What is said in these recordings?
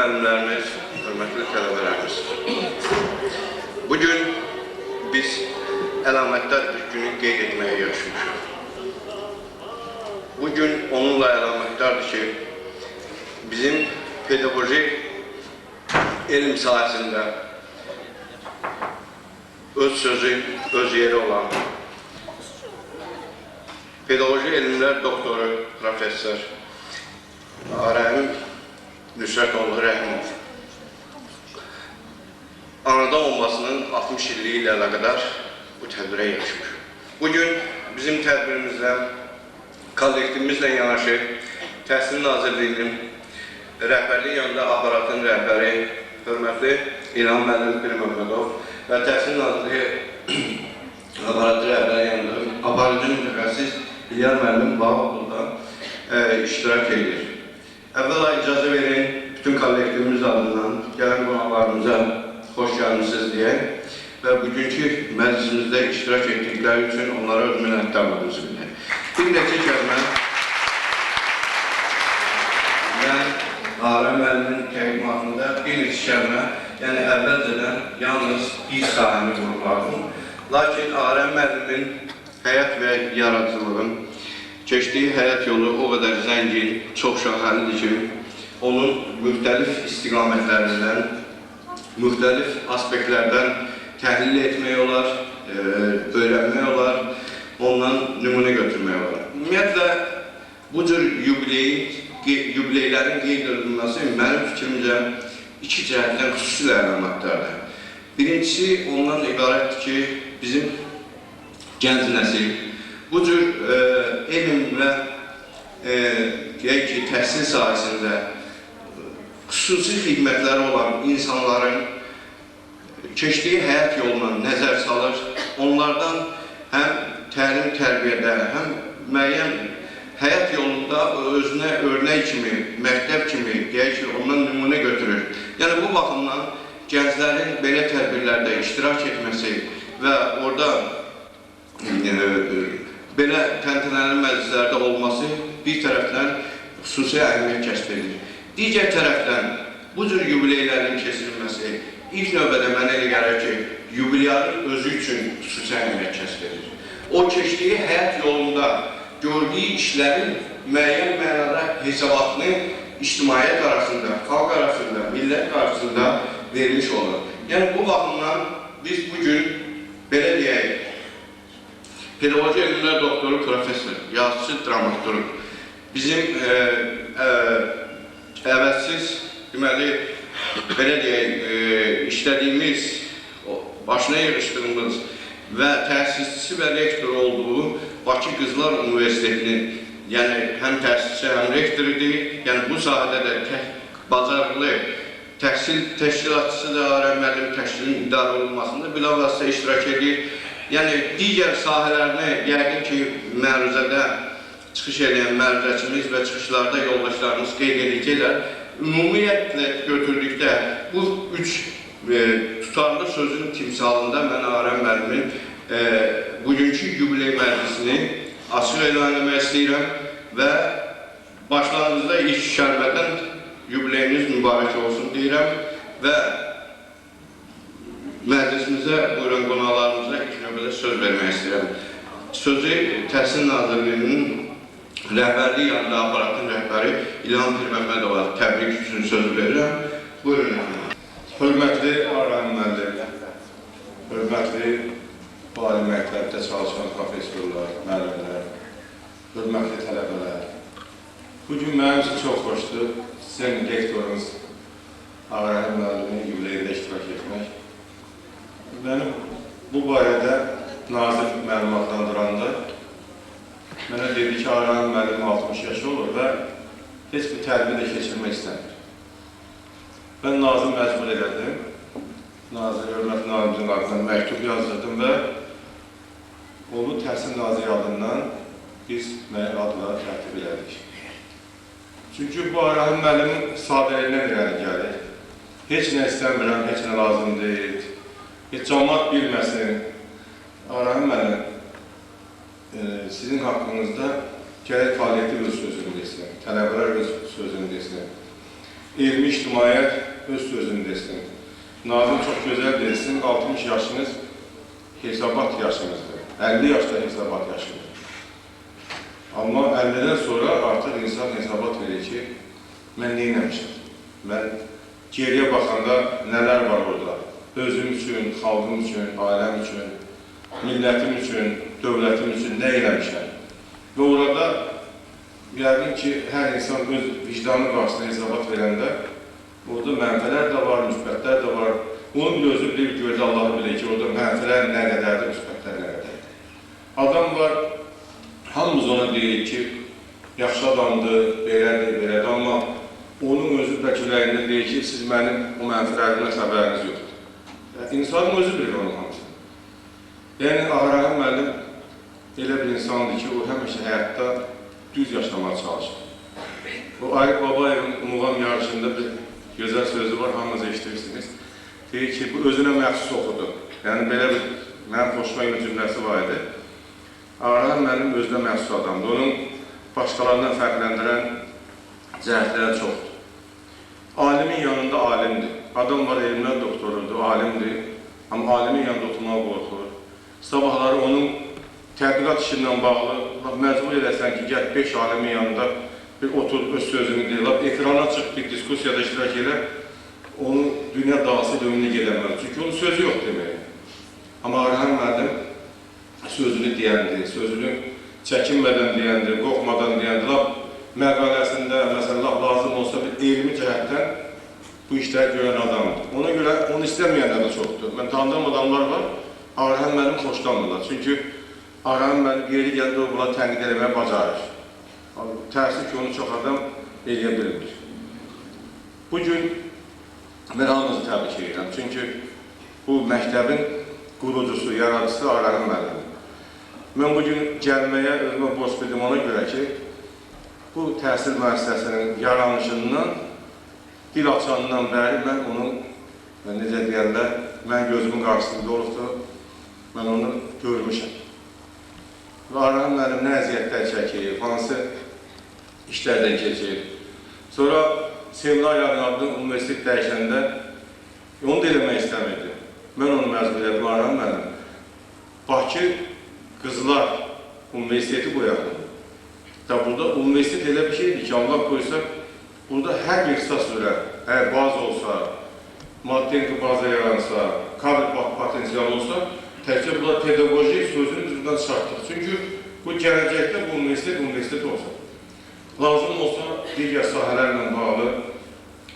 müəllimlərimiz, hörmətli tələbələrimiz. Bugün biz əlamətdar bir günü qeyd etməyə yarışmışıq. Bugün onunla əlamətdardır ki, bizim pedagojik elm sahəsində öz sözü, öz yeri olan pedagojik elmlər doktoru, professor Arəm Nüsrətoğlu Rəhimov anadan olmasının 60 illiyi ilə əlaqədar bu tədbirə yarışmış. Bugün bizim tədbirimizlə, kollektivimizlə yanaşı Təhsil Nazirliyinin rəhbərliyi yanında aparatın rəhbəri, hörmətli İlham müəllim Pirməmmədov və Təhsil Nazirliyi aparatı rəhbəri yanında aparıcı mütəxəssis İlyar müəllim Bağlıqda iştirak edir. Əvvəla icazə verin, bütün kollektivimiz adından gələn qonaqlarımıza xoş gəlmişsiniz deyək və bugünkü məclisimizdə iştirak etdikləri üçün onlara öz minnətdarlığımızı bilək. Bir neçə kəlmə mən Arəm müəllimin təqdimatında bir neçə kəlmə, yəni əvvəlcədən yalnız bir sahəni vurğuladım. Lakin Arəm müəllimin həyat və yaradıcılığın keçdiyi həyat yolu o qədər zəngin, çox şaxəlidir ki, onun müxtəlif istiqamətlərindən, müxtəlif aspektlərdən təhlil etmək olar, öyrənmək olar, ondan nümunə götürmək olar. Ümumiyyətlə, bu cür yubileylərin qeyd edilməsi mənim fikrimcə iki cəhətdən xüsusilə əlamətlərdir. Birincisi, ondan ibarətdir ki, bizim gənc nəsil bu cür elm və təhsil sahəsində xüsusi xidmətləri olan insanların keçdiyi həyat yoluna nəzər salır, onlardan həm təlim-tərbiyədə, həm müəyyən həyat yolunda özünə örnək kimi, məktəb kimi, deyək ki, ondan nümunə götürür. Yəni, bu baxımdan gənclərin belə tədbirlərdə iştirak etməsi və orada belə təntənəli məclislərdə olması bir tərəfdən xüsusi əhəmiyyət kəsb edir. Digər tərəfdən bu cür yubileylərin keçirilməsi ilk növbədə mənə elə gəlir ki, yubileylərin özü üçün xüsusi əhəmiyyət kəsb edir. O keçdiyi həyat yolunda gördüyü işlərin müəyyən mənada hesabatını ictimaiyyət arasında, xalq arasında, millət arasında vermiş olur. Yəni, bu baxımdan biz bugün belə deyək, pedagojik elmlər doktoru, professor, yazıcı, dramaturg, bizim əvəzsiz, deməli, belə deyək, işlədiyimiz, başına yığışdığımız və təsisçisi və rektor olduğu Bakı Qızlar Universitetinin, yəni həm təsisçisi, həm rektoridir, yəni bu sahədə də bacarıqlı təhsil təşkilatçısı da Arəm müəllim təşkilin idarə olunmasında bilavasitə iştirak edir. Yəni, digər sahələrini, yəqin ki, məruzədə çıxış edən məruzəçimiz və çıxışlarda yoldaşlarımız qeyd edəcəklər. Ümumiyyətlə götürdükdə bu üç tutarlı sözün timsalında mən Arəm müəllimin bugünkü yubiley məclisini açıq elan etmək istəyirəm və başlanğıcda ilk kəlmədən yubileyiniz mübarək olsun deyirəm və məclisimizə, buyurun qonaqlarımıza ilk növbədə söz vermək istəyirəm. Sözü Təhsil Nazirliyinin rəhbərliyi yanında aparatın rəhbəri İlham Pirməmmədova təbrik üçün söz verirəm. Buyurun. Hörmətli Arəm müəllim, hörmətli ali məktəbdə çalışan professorlar, müəllimlər, hörmətli tələbələr. Bugün mənim üçün çox xoşdur, sizin rektorunuz Arəm müəllimin yubileyində iştirak etmək. Mənim bu barədə nazir məlumatlandıranda mənə dedi ki, Arəm müəllim 60 yaşı olur və heç bir tərbiyə keçirmək istəmir. Mən nazir məcbur elədim. Nazir, hörmətli nazimizin adından məktub yazdırdım və onu Təhsil Naziri adından biz adla tərtib elədik. Çünki bu Arəm müəllimin sadəliyinə irəli gəlir. Heç nə istəmirəm, heç nə lazım deyil. Heç cəmaət bilməsin. Arəm müəllim, sizin haqqınızda gərək kollektiv öz sözünü desin, tələbələr öz sözünü desin. elmi ictimaiyyət öz sözünü desin. Nazım çox gözəl desin, 60 yaşınız hesabat yaşınızdır. 50 yaşda hesabat yaşıdır. Amma 50'dən sonra artıq insan hesabat verir ki, mən neyləmişim? Mən geriyə baxanda nələr var orada? Özüm üçün, xalqım üçün, ailəm üçün, millətim üçün, dövlətim üçün nə eləmişəm? Və orada yəqin ki, hər insan öz vicdanı qarşısında hesabat verəndə orada mənfələr də var, müsbətlər də var. Onun bir özü bilir, gözü Allahı bilir ki, orada mənfələr nə qədərdir, müsbətlər nə qədərdir. Adam var, hamımız ona deyir ki, yaxşı adamdır, belədir, belədir, amma onun özü bəlkələrində deyir ki, siz mənim o mənfələrimdən xəbəriniz yoxdur. İnsanın özü bilir onun hamısını. Yəni, Ağarəhim müəllim elə bir insandır ki, o həmişə həyatda düz yaşamaya çalışır. O Arif Babayevin Muğam yarışında bir gözəl sözü var, hamınız eşitirsiniz. Deyir ki, bu özünə məxsus oxudu. Yəni, belə bir mənim xoşuma bir cümləsi var idi. Ağarəhim müəllim özünə məxsus adamdır. Onun başqalarından fərqləndirən cəhətləri çoxdur. Alimin yanında alimdir. Adam var, elmlər doktorudur, alimdir. Amma alimin yanında oturmağa qorxur. Sabahları onun tədqiqat işindən bağlı məcbur edəsən ki, gəl 5 alimin yanında bir otur, öz sözünü deyil, ekrana çıx, bir diskusiyada iştirak elə, onun dünya dağısı dönünü gedəməz. Çünki onun sözü yox demək. Amma Ağarəhim müəllim sözünü deyəndir, sözünü çəkinmədən deyəndir, qorxmadan deyəndir. Məqaləsində, məsələn, lazım olsa bir elmi cəhətdən bu işləri görən adamdır. Ona görə onu istəməyənlər də çoxdur. Mən tanıdığım adamlar var, Ağarəhim müəllim xoşlanmırlar. Çünki Ağarəhim müəllim yeri gəldi, o bunları tənqid eləməyə bacarır. Təəssüf ki, onu çox adam eləyə bilmir. Bugün mən hamınızı təbrik edirəm. Çünki bu məktəbin qurucusu, yaradıcısı Ağarəhim müəllim. Mən bugün gəlməyə özümə borc bildim ona görə ki, bu təhsil müəssisəsinin yaranışından, dil açanından bəri mən onun, necə deyərlər, mən gözümün qarşısında olubdur, mən onu görmüşəm. Və Ağarəhim müəllim nə əziyyətlər çəkir, hansı işlərdən keçir. Sonra Sevda Yarınadlı universitet dəyişəndə onu da eləmək istəmirdi. Mən onu məzun edirdim, Ağarəhim müəllim. Bakı Qızlar Universiteti qoyardım. Burada universitet elə bir şeydir ki, Allah qoysa, burada hər bir qısas üzrə, əgər bazı olsa, maddi baza yaransa, kadr potensial olsa, təkcə bunlar pedagojik sözünü düzdən çıxartdıq. Çünki bu gələcəkdə bu universitet olsa. Lazım olsa, digər sahələrlə bağlı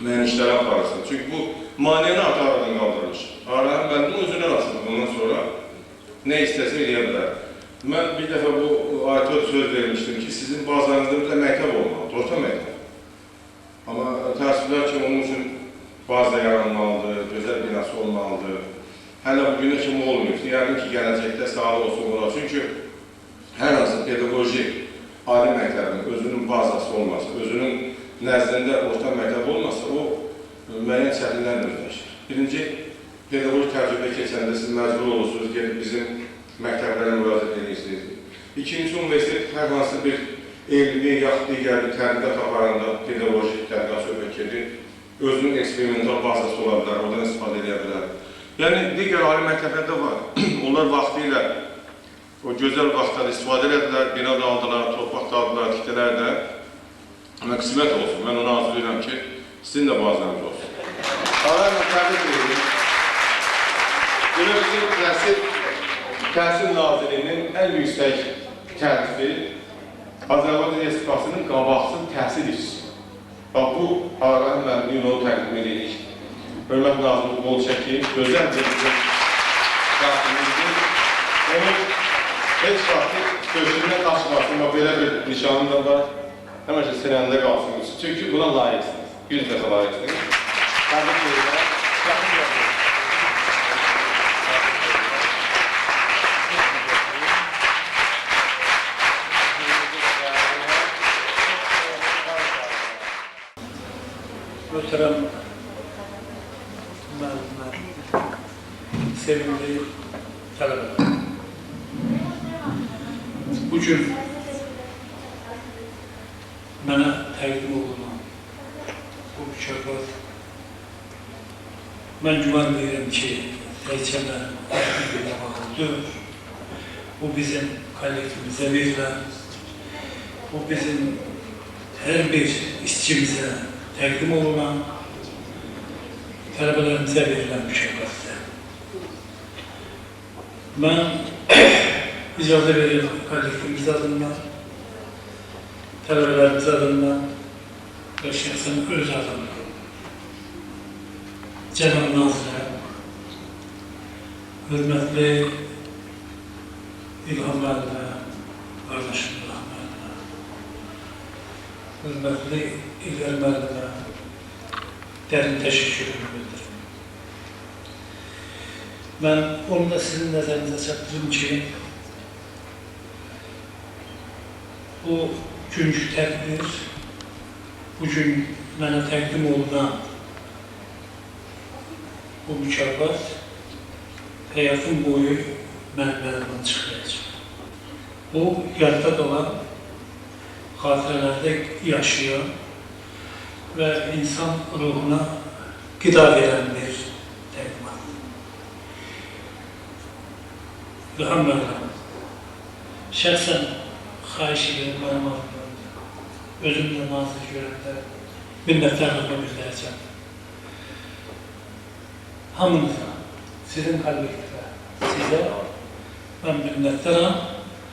müəyyən işləri aparırsın. Çünki bu maniyəni aradan qaldırmış. Ağarəhim müəllim özünə asılır bundan sonra nə istəsə eləyə bilər. Mən bir dəfə bu ayətə söz vermişdim ki, sizin bazarınızda bir də məktəb olmalıdır, orta məktəb. Amma təəssüflər ki, onun üçün baza yaranmalıdır, gözəl binası olmalıdır. Hələ bugünə kimi olmuyor. Yəqin ki, gələcəkdə sağlı olsun olar. Çünki hər hansı pedagojik ali məktəbin özünün bazası olmasa, özünün nəzdində orta məktəb olmasa, o müəyyən çətinlərlə özləşir. Birinci, pedagojik təcrübə keçəndə siz məcbur olursunuz, gelib bizim məktəblərə müraciət edirsiniz. İkinci, universitet hər hansı bir elmi, yaxud digər bir tədqiqat aparanda pedagojik tədqiqat söhbət gedir, özünün eksperimental bazası ola bilər, oradan istifadə edə bilər. Yəni, digər ali məktəblərdə var. Onlar vaxtı ilə, o gözəl vaxtdan istifadə edilər, bina da aldılar, torpaq da aldılar, tikdilər də. Amma qismət olsun, mən onu arzulayıram ki, sizin də bazarınız olsun. Ağarəhim təbrik edirəm. Bizim Təhsil Nazirliyinin ən yüksək təklifi Azərbaycan Respublikasının qabaqsız təhsil işçisi. Bax, bu Ağarəhim müəllimin onu təqdim edirik. Hörmət nazirimiz qol çəkib, gözəl bir təqdimimizdir. Onun heç vaxtı döşündən qaçmasın, belə bir nişanım da var. Həmişə sinəndə qalsın. Çünki buna layiqsiniz. 100 dəfə layiqsiniz. Təbrik edirəm. Möhtərəm müəllimlər, sevimli tələbələr. Bugün mənə təqdim olunan bu mükafat mən güman verirəm ki, təkcə mən bir bağlıdır. Bu bizim kollektivimizə verilən, bu bizim hər bir işçimizə təqdim olunan, tələbələrimizə verilən mükafatdır. Mən icazə verirəm kollektivimiz adından, tələbələrimiz adından və şəxsən öz adından. Cənab Nazirə, hörmətli İlham müəllimə, qardaşım İlham müəllimə, hörmətli İlham müəllimə dərin təşəkkürümü bildirim. Mən onu da sizin nəzərinizə çatdırım ki, bu günkü tədbir, bugün mənə təqdim olunan bu mükafat həyatım boyu mənimdən çıxmayacaq. Bu, yadda qalan, xatirələrdə yaşayan və insan ruhuna qida verən bir təqdimat. İlham müəllim, şəxsən xahiş edirəm mənim adımdan, özümlə nazir görəndə minnətdarlığımı bildirəcəm. Hamınıza, sizin kollektivə, sizə mən minnətdaram.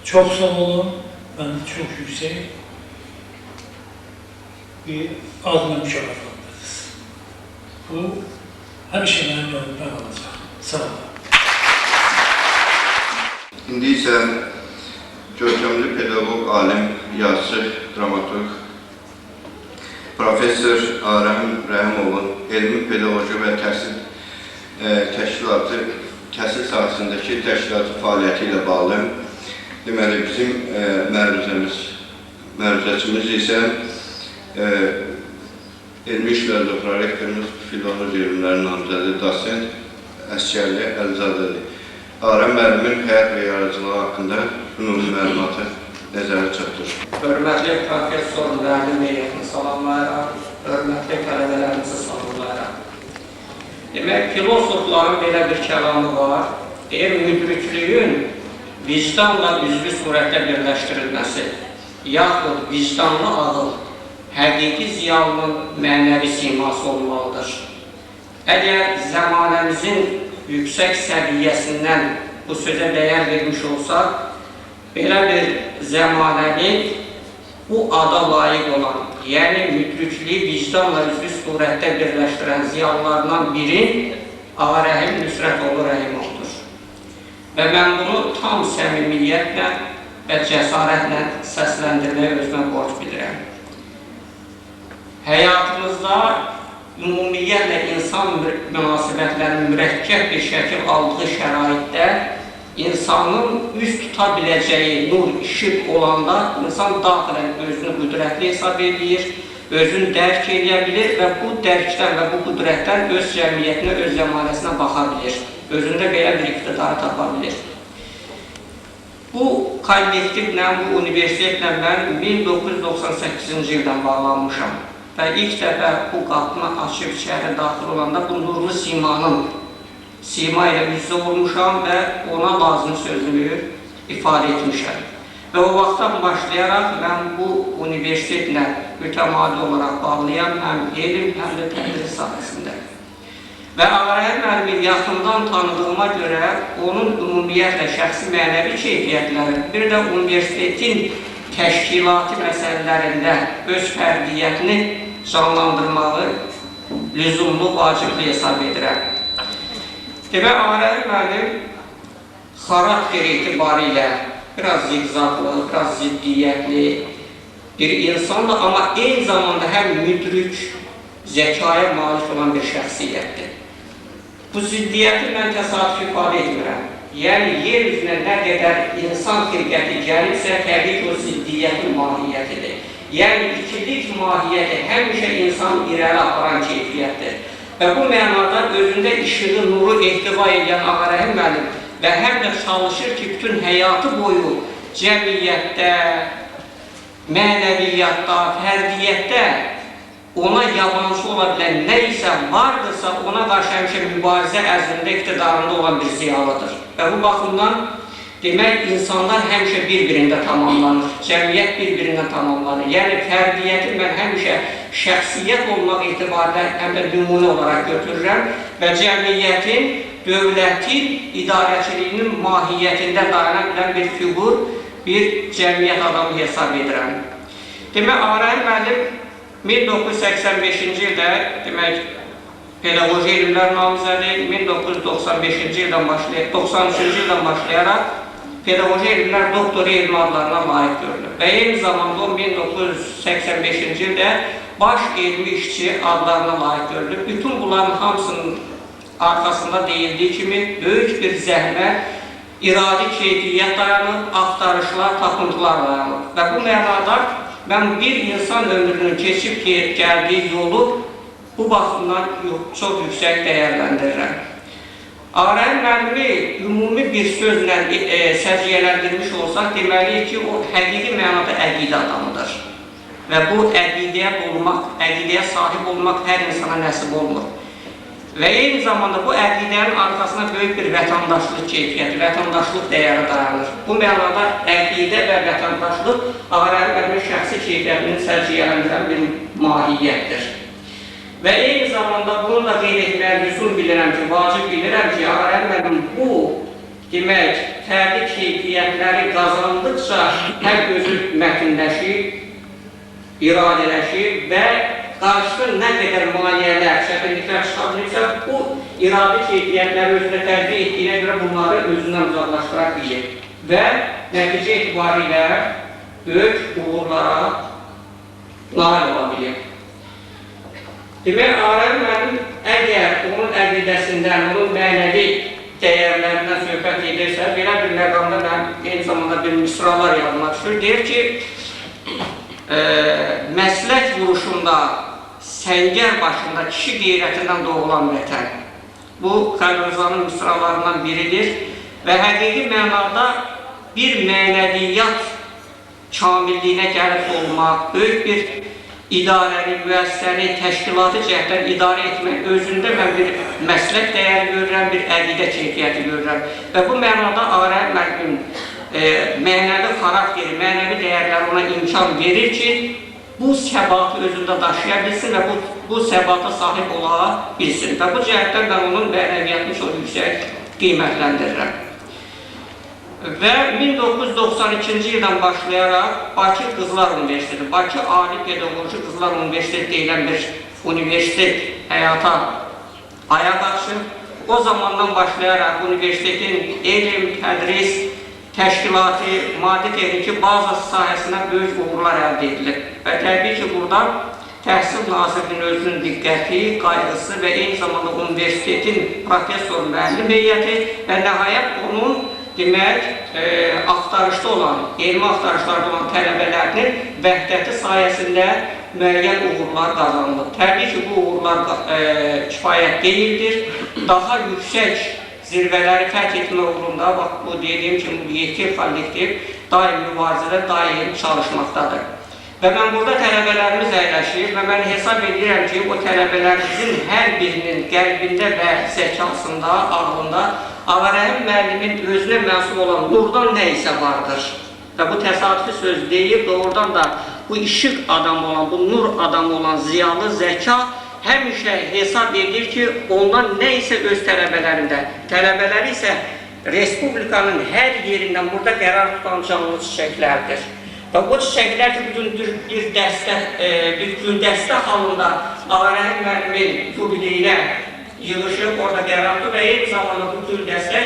Çox sağ olun, mən çox yüksək bir adına mükafatlandırdınız. Bu, həmişə mənim yanımda qalacaq. Sağ olun. İndi isə görkəmli pedaqoq, alim, yazıcı, dramaturq, professor Arəm Rəhimovun elmi pedaqoji və təhsil təşkilatı, təhsil sahəsindəki təşkilatı fəaliyyəti ilə bağlı. Deməli, bizim məruzəçimiz isə elmi işlər doktor rektorumuz, filologiya elmlərinin namizədi, dosent Əsgərli Əlizadədir. Arəm müəllimin həyat və yaradıcılığı haqqında ümumi məlumatı nəzərə çatdırır. Hörmətli professor müəllim heyətini salamlayıram, hörmətli tələbələrimizi salamlayıram. Demək, filosofların belə bir kəlamı var, deyir, müdriklüyün vicdanla üzvü surətdə birləşdirilməsi, yaxud vicdanlı ağıl, həqiqi ziyalının mənəvi siması olmalıdır. Əgər zəmanəmizin yüksək səviyyəsindən bu sözə dəyər vermiş olsaq, belə bir zəmanəni bu ada layiq olan, yəni müdrikliyi vicdanla üzvü surətdə birləşdirən ziyalılarından biri Ağarəhim Nüsrətoğlu Rəhimovdur. Və mən bunu tam səmimiyyətlə və cəsarətlə səsləndirməyə özümə borc bilirəm. Həyatımızda ümumiyyətlə insan münasibətlərinin mürəkkəb bir şəkil aldığı şəraitdə insanın üst tuta biləcəyi nur, işıq olanda insan daxilən özünü qüdrətli hesab edir, özünü dərk edə bilir və bu dərkdən və bu qüdrətdən öz cəmiyyətinə, öz zəmanəsinə baxa bilir. Özündə belə bir iqtidarı tapa bilir. Bu kollektivlə, bu universitetlə mən 1998-ci ildən bağlanmışam və ilk dəfə bu qapını açıb içəri daxil olanda bu nurlu sima ilə üz-üzə olmuşam və ona lazım sözümü ifadə etmişəm. Və o vaxtdan başlayaraq mən bu universitetlə mütəmadi olaraq bağlıyam, həm elm, həm də tədris sahəsində. Və Ağarəhim müəllimin yaxından tanıdığıma görə onun ümumiyyətlə şəxsi mənəvi keyfiyyətləri, bir də universitetin təşkilati məsələlərində öz fərdiyyətini canlandırmağı lüzumlu, vacibli hesab edirəm. Demək, Ağarəhim müəllim xarakter etibarilə biraz zigzaqlı, biraz ziddiyyətli bir insandır, amma eyni zamanda həm müdrik, zəkaya malik olan bir şəxsiyyətdir. Bu ziddiyyəti mən təsadüf ifadə etmirəm. Yəni, yer üzünə nə qədər insan xilqəti gəlirsə, təbii ki, o ziddiyyətin mahiyyətidir. Yəni, ikilik mahiyyəti həmişə insan irəli aparan keyfiyyətdir. Və bu mənada özündə işığı, nuru ehtiva edən Ağarəhim müəllim və həm də çalışır ki, bütün həyatı boyu cəmiyyətdə, mənəviyyatda, fərdiyyətdə ona yabancı ola bilən nə isə vardırsa, ona qarşı həmişə mübarizə ərzində iqtidarında olan bir ziyalıdır. Və bu baxımdan demək, insanlar həmişə bir-birində tamamlanır, cəmiyyət bir-birindən tamamlanır. Yəni, fərdiyyəti mən həmişə şəxsiyyət olmaq etibarıyla həm də nümunə olaraq götürürəm və cəmiyyətin, dövlətin idarəçiliyinin mahiyyətində dayana bilən bir figur, bir cəmiyyət adamı hesab edirəm. Demək, Ağarəhim müəllim 1985-ci ildə, demək, pedaqoji elmlər namizədi, 1995-ci ildən başlayaraq, 93-cü ildən başlayaraq pedaqoji elmlər doktor elmi adlarına layiq görülür. Və eyni zamanda 1985-ci ildə baş elmi işçi adlarına layiq görülür. Bütün bunların hamısının arxasında deyildiyi kimi böyük bir zəhmət, iradi keyfiyyət dayanır, axtarışlar, tapıntılar dayanır. Və bu mənada mən bir insan ömrünün keçib gəldiyi yolu bu baxımdan çox yüksək dəyərləndirirəm. Ağarəhim müəllimi ümumi bir sözlə səciyyələndirmiş olsaq, deməliyik ki, o həqiqi mənada əqidə adamıdır. Və bu əqidəyə sahib olmaq hər insana nəsib olmur. Və eyni zamanda bu əqidənin arxasına böyük bir vətəndaşlıq keyfiyyəti, vətəndaşlıq dəyəri dayanır. Bu mənada əqidə və vətəndaşlıq Ağarəhim müəllimin şəxsi keyfiyyətini səciyyələndirən bir mahiyyətdir. Və eyni zamanda bunu da qeyd etməyə lüzum bilirəm ki, vacib bilirəm ki, Ağarəhim müəllim bu, demək, fərdi keyfiyyətləri qazandıqca həm özü mətinləşir, iradələşir və qarşısında nə qədər maliyyələr, çətinliklər çıxabilirsə, bu iradi keyfiyyətləri özünə tərcih etdiyinə görə bunları özündən uzaqlaşdıra bilir. Və nəticə etibarilə böyük uğurlara nail ola bilir. Demək, Ağarəhim müəllim əgər onun əqidəsindən, onun mənəvi dəyərlərindən söhbət edirsə, belə bir məqamda mən eyni zamanda bir misralar yazmaq istəyir. Deyir ki, məslək vuruşunda səngər başında kişi qeyrətindən doğulan vətən. Bu, Xəlil Rızanın misralarından biridir və həqiqi mənada bir mənəviyyat kamilliyinə gəlib olmaq, böyük bir idarəni, müəssisəni, təşkilatı cəhətdən idarə etmək özündə mən bir məslək dəyəri görürəm, bir əqidə keyfiyyəti görürəm. Və bu mənada Ağarəhim müəllimin mənəvi xarakteri, mənəvi dəyərləri ona imkan verir ki, bu səbatı özündə daşıya bilsin və bu səbata sahib ola bilsin. Və bu cəhətdən mən onun mənəviyyatını çox yüksək qiymətləndirirəm. Və 1992-ci ildən başlayaraq Bakı Qızlar Universiteti, Bakı Ali Pedaqoji Qızlar Universiteti deyilən bir universitet həyata ayaq açır. O zamandan başlayaraq universitetin elm, tədris, təşkilatı, maddi texniki bazası sahəsində böyük uğurlar əldə edilir. Və təbii ki, buradan Təhsil Nazirliyinin özünün diqqəti, qayğısı və eyni zamanda universitetin professor müəllim heyəti və nəhayət onun demək, axtarışda olan, elmi axtarışlarda olan tələbələrinin vəhdəti sayəsində müəyyən uğurlar qazanılır. Təbii ki, bu uğurlar kifayət deyildir. Daha yüksək zirvələri fərq etmə uğrunda, bax, bu dediyim kimi, bu yekil kollektiv daim mübarizədə, daim çalışmaqdadır. Və mən burada tələbələrimiz əyləşir və mən hesab edirəm ki, o tələbələrimizin hər birinin qəlbində və zəkasında, ağlında Ağarəhim müəllimin özünə mənsub olan nurdan nə isə vardır. Və bu təsadüfi söz deyib, doğrudan da bu işıq adamı olan, bu nur adamı olan ziyalı zəka həmişə hesab edir ki, ondan nə isə öz tələbələrində, tələbələri isə Respublikanın hər yerindən burada qərar tutan canlı çiçəklərdir. Və bu çiçəklər ki, bütün bir güldəstə halında Ağarəhim müəllimin jubileyinə yığışıb, orada qərar tutur və eyni zamanda bu güldəstə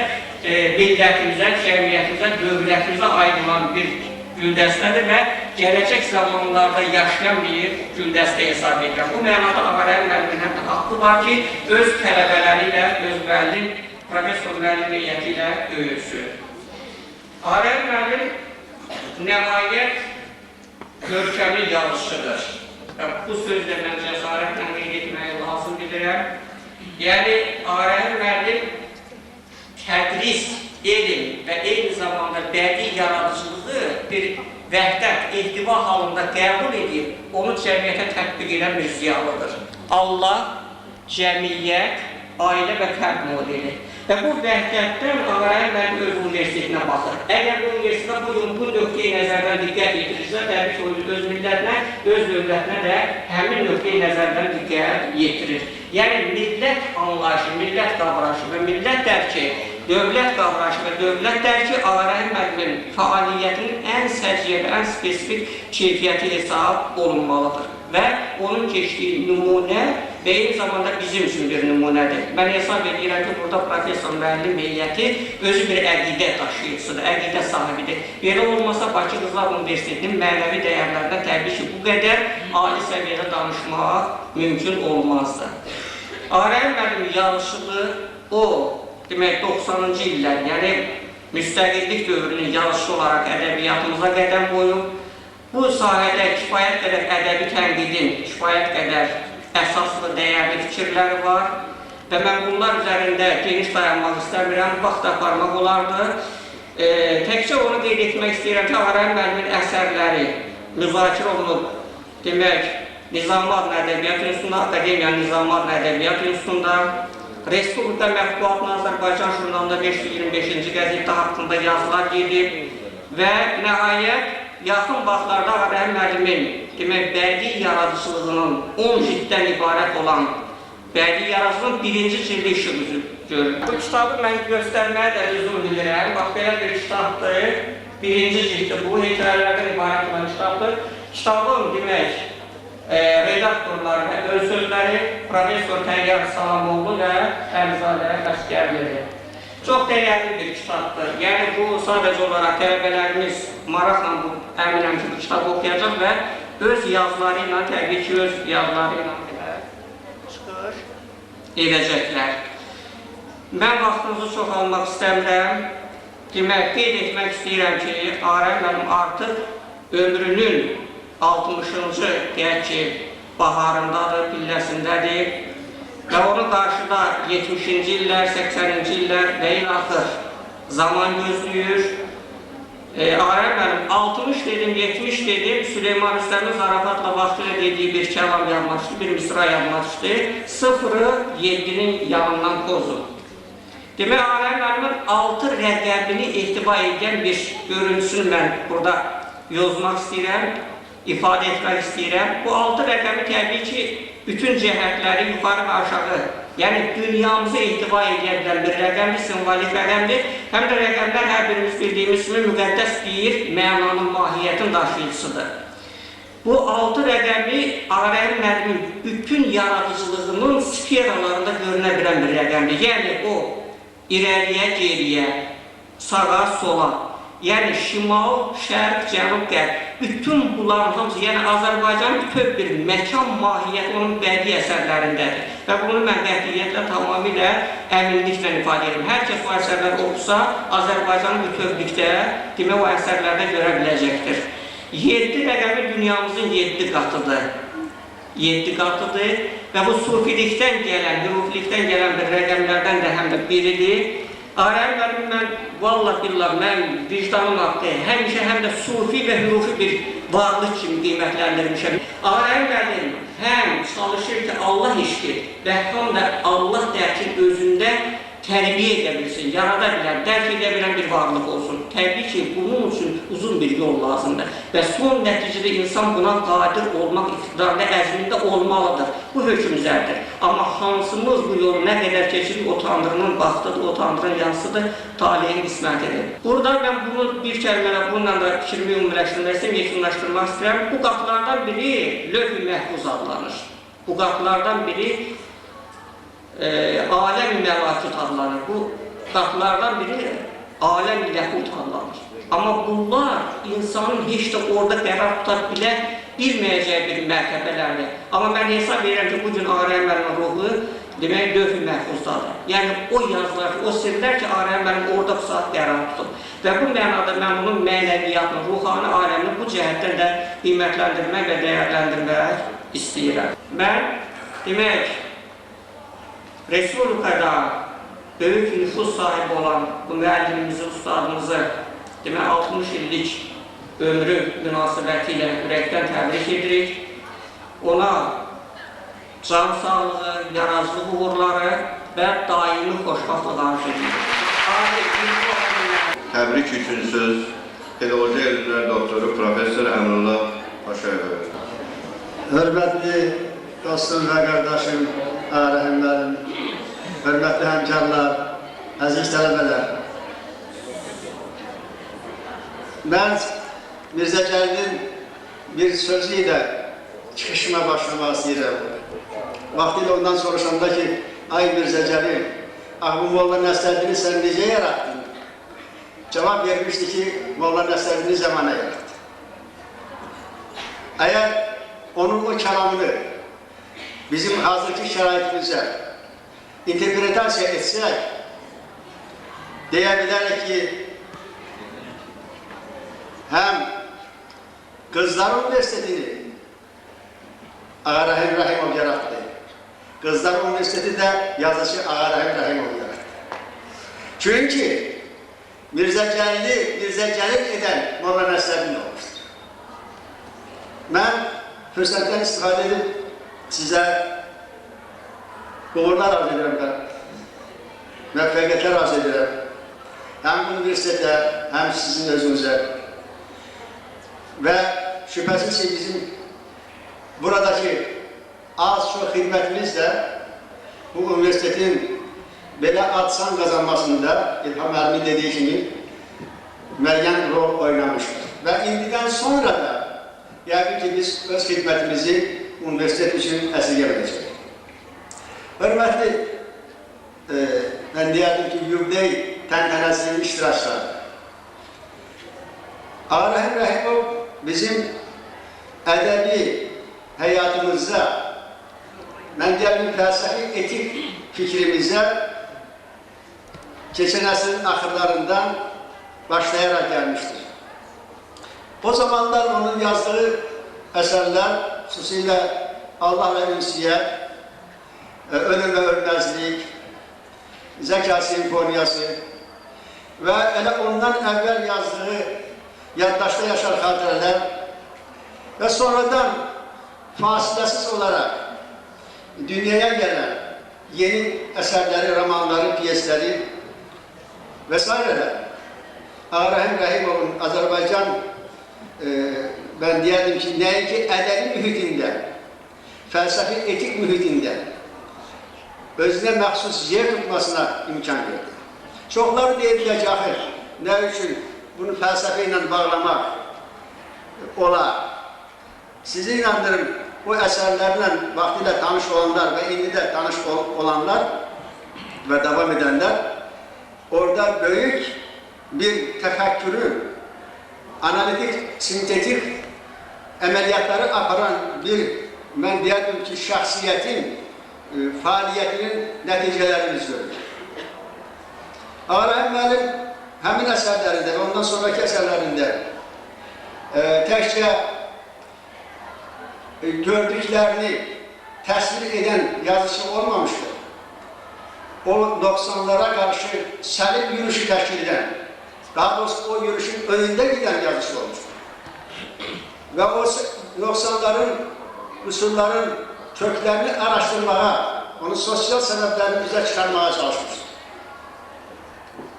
millətimizə, cəmiyyətimizə, dövlətimizə aid olan bir güldəstədir və gələcək zamanlarda yaşayan bir güldəstə hesab edirəm. Bu mənada Ağarəhim müəllimin həm də haqqı var ki, öz tələbələri ilə, öz müəllim, professor müəllim heyəti ilə öyürsün. Ağarəhim müəllim nəhayət görkəmli yazıçıdır. Bu sözlə mən cəsarətlə qeyd etməyi lazım bilirəm. Yəni, Ağarəhim müəllim tədris, elm və eyni zamanda bədii yaradıcılığı bir vəhdət, ehtiva halında qəbul edib, onu cəmiyyətə tətbiq edən bir ziyalıdır. Allah, cəmiyyət, ailə və fərd modeli. Və bu vəhdətdən Ağarəhim müəllim öz universitetinə baxır. Əgər bu universitetə bu nöqteyi nəzərdən diqqət yetirirsə, təbii ki, öz millətinə, öz dövlətinə də həmin nöqteyi nəzərdən diqqət yetirir. Yəni, millət anlayışı, millət qavrayışı və millət dərki, dövlət qavrayışı və dövlət dərki Ağarəhim müəllimin fəaliyyətinin ən səciyyəvi, ən spesifik keyfiyyəti hesab olunmalıdır. Və onun keçdiyi nümunə və eyni zamanda bizim üçün bir nümunədir. Mən hesab edirəm ki, burada professor müəllim heyəti özü bir əqidə daşıyıcısıdır, əqidə sahibidir. Belə olmasa Bakı Qızlar Universitetinin mənəvi dəyərlərindən təbii ki, bu qədər ali səviyyədə danışmaq mümkün olmazdı. Ağarəhim müəllim yarışılı o, demək 90-cı illər, yəni müstəqillik dövrünün yarışı olaraq ədəbiyyatımıza qədəm qoyub, bu sahədə kifayət qədər ədəbi tənqidin, kifayət qədər əsaslı, dəyərli fikirləri var və mən bunlar üzərində geniş dayanmaq istəmirəm, vaxt aparmaq olardı. Təkcə onu qeyd etmək istəyirəm ki, Ağarəhim müəllimin əsərləri müzakirə olunub, demək, Nizamlı Ədəbiyyat İnstitutunda, Akademiya Nizamlı Ədəbiyyat İnstitutunda, Respublika Mətbuatının Azərbaycan jurnalında 525-ci qəzetdə haqqında yazılar gedib və nəhayət yaxın vaxtlarda Ağarəhim müəllimin, demək, bədii yaradıcılığının 10 cilddən ibarət olan bədii yaradıcılığının birinci cildi işimizi görür. Bu kitabı mən göstərməyə də lüzum bilirəm. Bax, belə bir kitabdır. Birinci cildi bu, hekayələrdən ibarət olan kitabdır. Kitabın, demək, redaktorları və öz sözləri Professor Təyyar Salamoğlu və Əlizadə Əsgərlidir. Çox dəyərli bir kitabdır. Yəni, bu sadəcə olaraq tələbələrimiz maraqla əminəm ki, bu kitabı oxuyacaq və öz yazıları ilə, təbii ki, öz yazıları ilə çıxış edəcəklər. Mən vaxtınızı çox almaq istəmirəm. Demək, qeyd etmək istəyirəm ki, Ağarəhim müəllim artıq ömrünün 60-cı, deyək ki, baharındadır, pilləsindədir. Və onun qarşıda 70-ci illər, 80-ci illər və ilaxır zaman gözləyir. Ağarəhim müəllim 60 dedim, 70 dedim, Süleyman Rüstəmin zarafatla vaxtıyla dediyi bir kəlam yazmışdı, bir misra yazmışdı. 0-ı 7-nin yanından pozub. Demək, Ağarəhim müəllimin 6 rəqəbini ehtiva edən bir görüntüsünü mən burada yozmaq istəyirəm, ifadə etmək istəyirəm. Bu 6 rəqəmi təbii ki, bütün cəhətləri yuxarı və aşağı, yəni dünyamızı ehtiva edən bir rəqəmdir, simvolik rəqəmdir. Həm də rəqəmlər hər birimiz bildiyimiz kimi müqəddəs bir mənanın, mahiyyətin daşıyıcısıdır. Bu 6 rəqəmi Ağarəhim müəllimin bütün yaradıcılığının sferalarında görünə bilən bir rəqəmdir. Yəni o irəliyə, geriyə, sağa, sola, yəni şimal, şərq, cənub, qərb. Bütün bunların hamısı, yəni Azərbaycanın bütöv bir məkan mahiyyəti onun bədii əsərlərindədir. Və bunu mən qətiyyətlə, tamamilə əminliklə ifadə edirəm. Hər kəs o əsərlər oxusa, Azərbaycanın bütövlükdə, demək, o əsərlərdə görə biləcəkdir. 7 rəqəmi dünyamızın 7 qatıdır. 7 qatıdır və bu sufilikdən gələn, hüruflikdən gələn bir rəqəmlərdən də həm də biridir. Ağarəhim müəllim, mən, vallah billah, mən vicdanım haqqı, həmişə həm də sufi və hürufi bir varlıq kimi qiymətləndirmişəm. Ağarəhim müəllim həm çalışır ki, Allah eşqi və həm də Allah dərkin özündə tərbiyə edə bilsin, yarada bilən, dərk edə bilən bir varlıq olsun. Təbii ki, bunun üçün uzun bir yol lazımdır və son nəticədə insan buna qadir olmaq iqtidarında, əzmində olmalıdır. Bu hökmzərdir. Amma hansımız bu yolu nə qədər keçirik, o Tanrının baxtıdır, o Tanrının yansıdır, talihin qismətidir. Burada mən bunu bir kəlmələ, bununla da fikrimi ümumiləşdirmək istəyirəm, yekunlaşdırmaq istəyirəm. Bu qapılardan biri Lövh-i Məhfuz adlanır. Bu qapılardan biri Aləm-i Məlakut adlanır. Bu qapılardan biri Aləm-i Ləhut adlanır. Amma bunlar insanın heç də orada qərar tuta bilməyəcəyi bir mərtəbələrdir. Amma mən hesab edirəm ki, bugün Ağarəhim müəllimin ruhu demək Lövh-i Məhfuzdadır. Yəni o yazılar, o sirlər ki, Ağarəhim müəllim orada bu saat qərar tutub. Və bu mənada mən bunun mənəviyyatını, ruhani aləmini bu cəhətdən də qiymətləndirmək və dəyərləndirmək istəyirəm. Mən demək, Respublikada böyük nüfuz sahibi olan bu müəllimimizi, ustadımızı, demək 60 illik ömrü münasibətilə ürəkdən təbrik edirik. Ona can sağlığı, yarazlıq uğurları və daimi xoşbaxtlıq arzu edirik. Təbrik üçün söz Pedaqoji Elmlər Doktoru Professor Əmrullah Paşayevə. Hörmətli dostum və qardaşım, rəhimlərim, hörmətli həmkarlar, əziz tələbələr. Mən Mirzə Cəlilin bir sözü ilə çıxışıma başlamaq istəyirəm. Vaxtilə ondan soruşanda ki, ay Mirzə Cəlil, bu Molla Nəsrəddini sən necə yarattın? Cavab vermişdi ki, Molla Nəsrəddini zamana yarattı. Əgər onun o kəlamını bizim hazırki şəraitimizə interpretasiya etsək, deyə bilərək ki, həm Qızlar Universitetini Ağa Rəhim Rəhimov yarattı. Qızlar Universiteti də yazıcı Ağa Rəhim Rəhimov yarattı. Çünki Mirzə Cəlil edən Molla Nəsrəddin olmuşdur. Mən fürsətdən istifadə edib sizə uğurlar arz edirəm, müvəffəqiyyətlər arz edirəm. Həm universitetə, həm sizin özünüzə. Və şübhəsiz ki, bizim buradakı az-çox xidmətimiz də bu universitetin belə ad-san qazanmasında İlham müəllimin dediyi kimi müəyyən rol oynamışdır. Və indidən sonra da yəqin ki, biz öz xidmətimizi universitet üçün əsirgəməyəcəyik. Hörmətli, mən deyərdim ki, Yubdey təntənəsinin iştirakçıları. Ağa Rəhim Rəhimov bizim ədəbi həyatımızda, mən deyərdim, fəlsəfi etik fikrimizə keçən əsrin axırlarından başlayaraq gəlmişdir. O zamanlar onun yazdığı əsərlər, xüsusilə Allah və Ünsiyyət, Ölüm və Ölməzlik, Zəka Simfoniyası və elə ondan əvvəl yazdığı Yaddaşda Yaşar Xatirələr və sonradan fasiləsiz olaraq dünyaya gələn yeni əsərləri, romanları, piyesləri və s. Ağa Rəhim Rəhimovun Azərbaycan, mən deyərdim ki, nəinki ədəbi mühitində, fəlsəfi etik mühitində özünə məxsus yer tutmasına imkan verdi. Çoxları deyirlər ki, axır, nə üçün bunu fəlsəfə ilə bağlamaq olar? Sizi inandırım, bu əsərlərlə vaxtilə tanış olanlar və indi də tanış olanlar və davam edənlər orada böyük bir təfəkkürü, analitik, sintetik əməliyyatları aparan bir, mən deyərdim ki, şəxsiyyətin fəaliyyətinin nəticələrini biz görürük. Ağa Rəhim müəllim həmin əsərlərində və ondan sonraki əsərlərində təkcə gördüklərini təsvir edən yazıcı olmamışdır. O 90'lara qarşı səlim yürüyüşü təşkil edən, daha doğrusu o yürüyüşün önündə gedən yazıcı olmuşdur. Və o 90'ların, üsulların köklərini araşdırmağa, onun sosial səbəblərini bizə çıxarmağa çalışmışdır.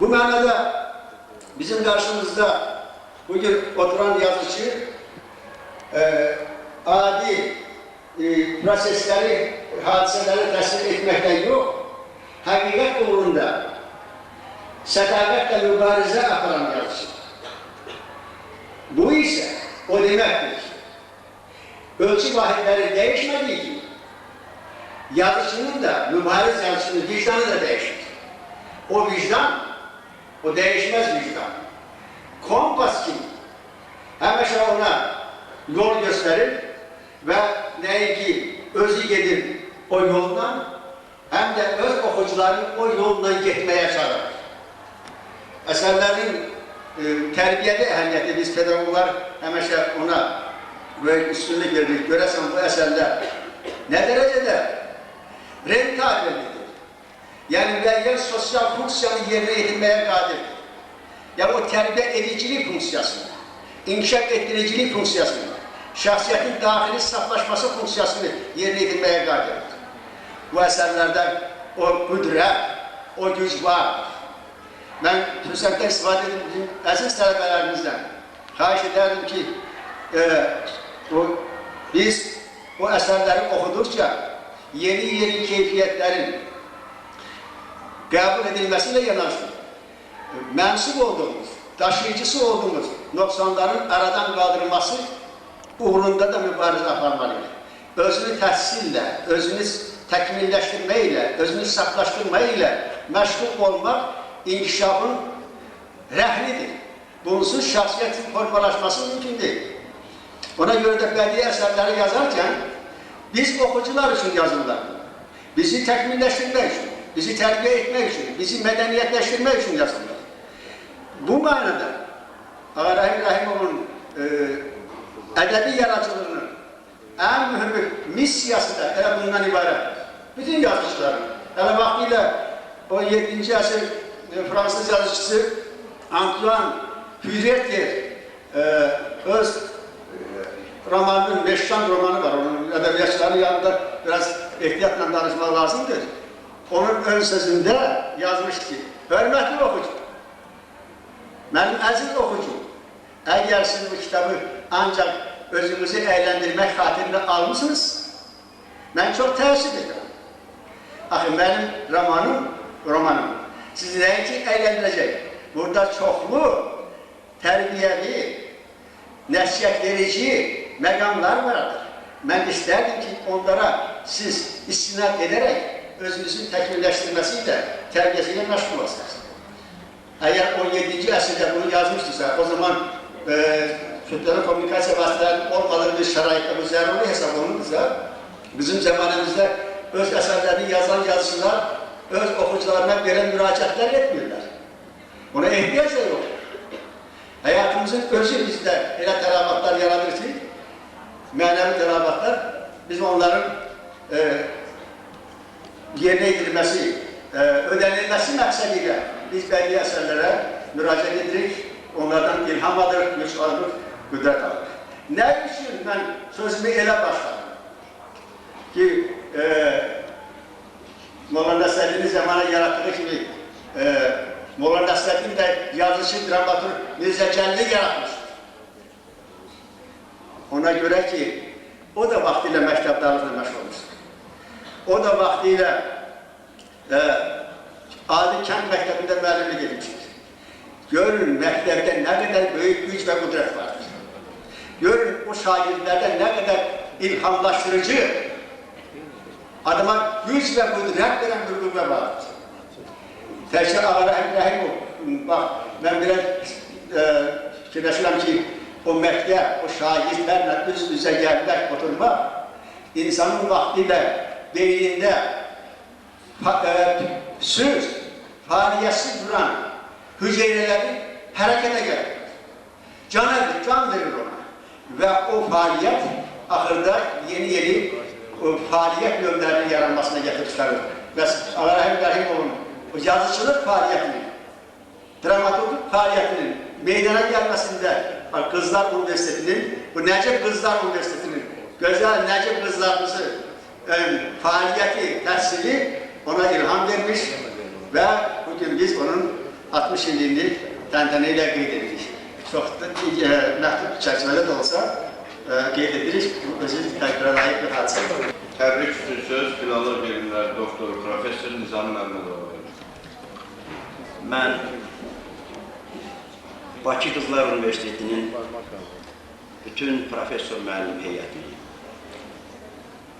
Bu mənada bizim qarşımızda bugün oturan yazıcı adi prosesləri, hadisələri təsvir etməkdən yox, həqiqət uğrunda sədaqətlə mübarizə aparan yazıcı. Bu isə o deməkdir ki, ölçü vahidləri dəyişmədiyi kimi, yazıcının da, mübariz yazıcının vicdanı da dəyişir. O vicdan, o dəyişməz vicdan, kompas kimi həmişə ona yol göstərir və nəinki özü gedir o yoldan, həm də öz oxucuların o yoldan getməyə çağırır. Əsərlərin tərbiyəli əhəmiyyəti, biz pedagoglar həmişə ona böyük üstünlük verdik. Görəsən bu əsərlər nə dərəcədə rentabeldir. Yəni müəyyən sosial funksiyanı yerinə yetirməyə qadirdir. Yəni o tərbiyə edicilik funksiyasını, inkişaf etdiricilik funksiyasını, şəxsiyyətin daxili saflaşması funksiyasını yerinə yetirməyə qadirdir. Bu əsərlərdə o qüdrət, o güc var. Mən fürsətdən istifadə edib bizim əziz tələbələrimizdən xahiş edərdim ki, biz o əsərləri oxuduqca yeni keyfiyyətlərin qəbul edilməsiyle yanaşı, mənsub olduğumuz, daşıyıcısı olduğumuz noksanların aradan kaldırılması uğrunda da mübarizə aparmalıyıq. Özünü təhsillə, özünü təkmilləşdirməklə, özünü saflaşdırmaqla məşğul olmaq inkişafın rəhnidir. Bunsuz şəxsiyyətin formalaşması mümkün deyil. Ona görə də bədii əsərləri yazarkən biz oxucular üçün yazırlar. Bizi təkmilləşdirmək üçün, bizi tərbiyə etmək üçün, bizi mədəniyyətləşdirmək üçün yazırlar. Bu mənada Ağa Rəhim Rəhimovun ədəbi yaradıcılığının ən mühüm missiyası da elə bundan ibarət. Bütün yazıcıların, hələ vaxtilə 17-ci əsr Fransız yazıcısı Antoine Furet öz romanının, Meşşan romanı var, onun ədəbiyyatçıların yanında biraz ehtiyatla danışmaq lazımdır. Onun ön sözündə yazmış ki, hörmətli oxucu, mənim əziz oxucum, əgər siz bu kitabı ancaq özünüzü əyləndirmək xatirində almışsınız, mən çox təəssüf edirəm. Axı, mənim romanım sizi nəinki əyləndirəcək. Burada çoxlu, tərbiyəvi, nəsiyyət verici məqamlar vardır. Mən istərdim ki, onlara siz istinad edərək özünüzün təkmilləşdirməsiyle, tərbiyəsiyle məşğul olsunuz. Əgər 17-ci əsrdə bunu yazmışdırsa, o zaman kütləvi kommunikasiya vasitələrinin olmadığı bir şəraitdə bu zəruri hesab olunursa, bizim zamanımızda öz əsərlərini yazan yazıcılar öz oxucularına belə müraciətlər etmirlər. Ona ehtiyac da yox. Həyatımızın özü bizdə elə tələbatlar yaradır ki, mənəvi tələbatlar, biz onların yerinə edilməsi, ödənilməsi məqsədilə biz bədii əsərlərə müraciət edirik, onlardan ilham alırıq, güc alırıq, qüdrət alırıq. Nə üçün mən sözümü elə başladım ki, Molla Nəsrəddinin zamana yaratdığı kimi Molla Nəsrəddin də yazıcı, dramaturg, Mirzə Cəlili yaratmışdır. Ona görə ki, o da vaxtilə məktəbdarlıqla məşğul olmuşdur. O da vaxtilə adi kənd məktəbində müəllimlik edilmişdir. Görün, məktəbdə nə qədər böyük güc və qüdrət vardır. Görün, o şagirdlərdə nə qədər ilhamlaşdırıcı, adama güc və qüdrət verən bir qüvvə vardır. Təkcə Ağa Rəhim Rəhimov, bax, mən biraz fikirləşirəm ki, o məktəb, o şagirdlərlə üz-üzə gəlmək, oturmaq, insanın vaxtilə beynində söz, fəaliyyətsiz duran hüceyrələri hərəkətə gəlir. Can verir ona. Və o fəaliyyət axırda yeni fəaliyyət növlərinin yaranmasına gətirib çıxarır. Və Ağa Rəhim Rəhimovun yazıçılıq fəaliyyətinin, dramaturgik fəaliyyətinin meydana gəlməsində Qızlar Universitetinin, bu Nəcib Qızlar Universitetinin gözəl Nəcib qızlarımızı fəaliyyəti, təhsili ona ilham vermiş və bugün biz onun 60 illiyini təntənə ilə qeyd edirik. Çox da məhdud çərçivədə də olsa qeyd edirik, özü təqdirə layiq bir hadisə. Təbrik üçün söz Filolog Elmlər Doktor Profesör Nizam Məmmədova verir. Mən Bakı Qızlar Universitetinin bütün profesör müəllim heyətini,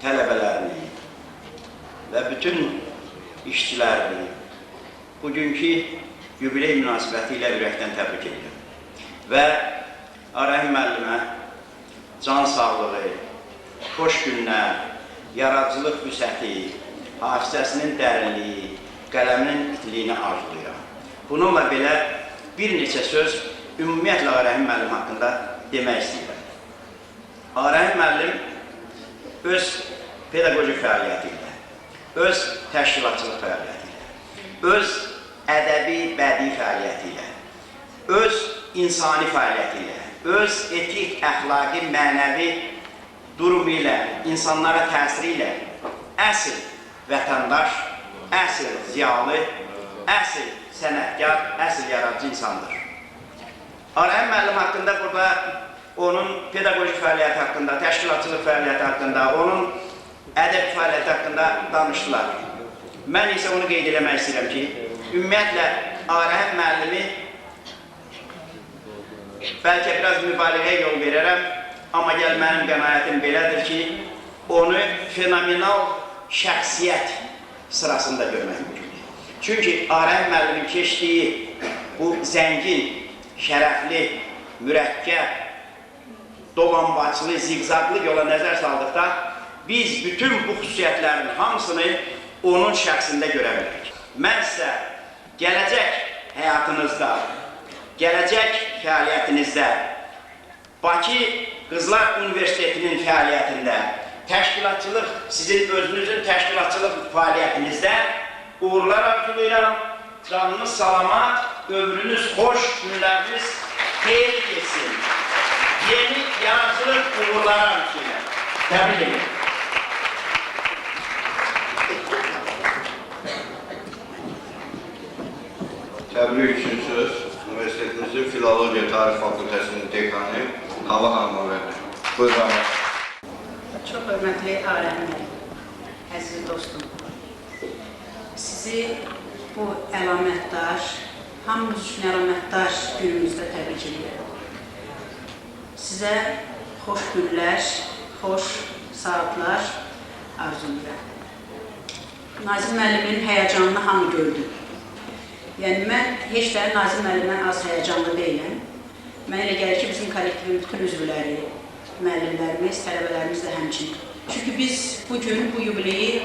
tələbələrini və bütün işçilərini bugünkü yubiley münasibəti ilə ürəkdən təbrik edirəm. Və Ağa Rəhim müəllimə can sağlığı, xoş günlər, yaradıcılıq vüsəti, hafizəsinin dərinliyi, qələminin itiliyini arzulayıram. Bununla belə bir neçə söz ümumiyyətlə Ağa Rəhim müəllim haqqında demək istəyirəm. Ağa Rəhim müəllim öz pedaqojik fəaliyyəti ilə, öz təşkilatçılıq fəaliyyəti ilə, öz ədəbi, bədii fəaliyyəti ilə, öz insani fəaliyyəti ilə öz etik, əxlaqi, mənəvi durumu ilə, insanlara təsiri ilə əsl vətəndaş, əsl ziyalı, əsl sənətkar, əsl yaradıcı insandır. Arəhim müəllim haqqında burada onun pedaqojik fəaliyyəti haqqında, təşkilatçılıq fəaliyyəti haqqında, onun ədəb fəaliyyəti haqqında danışdılar. Mən isə onu qeyd eləmək istəyirəm ki, ümumiyyətlə, Arəhim müəllimi bəlkə biraz mübaliğəyə yol verərəm, amma gəl mənim qənaətim belədir ki, onu fenomenal şəxsiyyət sırasında görmək mümkündür. Çünki Arəhim müəllimin keçdiyi bu zəngin, şərəfli, mürəkkəb, dolambaçlı, zigzaqlı yola nəzər saldıqda biz bütün bu xüsusiyyətlərin hamısını onun şəxsində görə bilirik. Mən isə gələcək həyatınızda, gələcək fəaliyyətinizdə, Bakı Qızlar Universitetinin fəaliyyətində, təşkilatçılıq, sizin özünüzün təşkilatçılıq fəaliyyətinizdə uğurlar arzulayıram. Canınız salamat, ömrünüz xoş, günləriniz xeyir geçsin. Yeni yaradıcılıq uğurları arzulayıram. Təbrik ederim. Təbrik üçün söz Üniversitetimizin Filologiya Tarix Fakültəsinin dekanı Hava Xanıma verir. Buyurun. Çox hörmətli Arəhim bəy, əziz dostum. Sizi bu əlamətdar, hamımız üçün əlamətdar günümüzdə təbrik edirəm. Sizə xoş günlər, xoş saatlar arzulayıram. Nazim müəllimin həyəcanını hamı gördü. Yəni, mən heç də Nazim müəllimdən az həyəcanlı deyiləm. Mənə elə gəlir ki, bizim kollektivin bütün üzvləri, müəllimlərimiz, tələbələrimiz də həmçinin. Çünki biz bugün bu yubileyi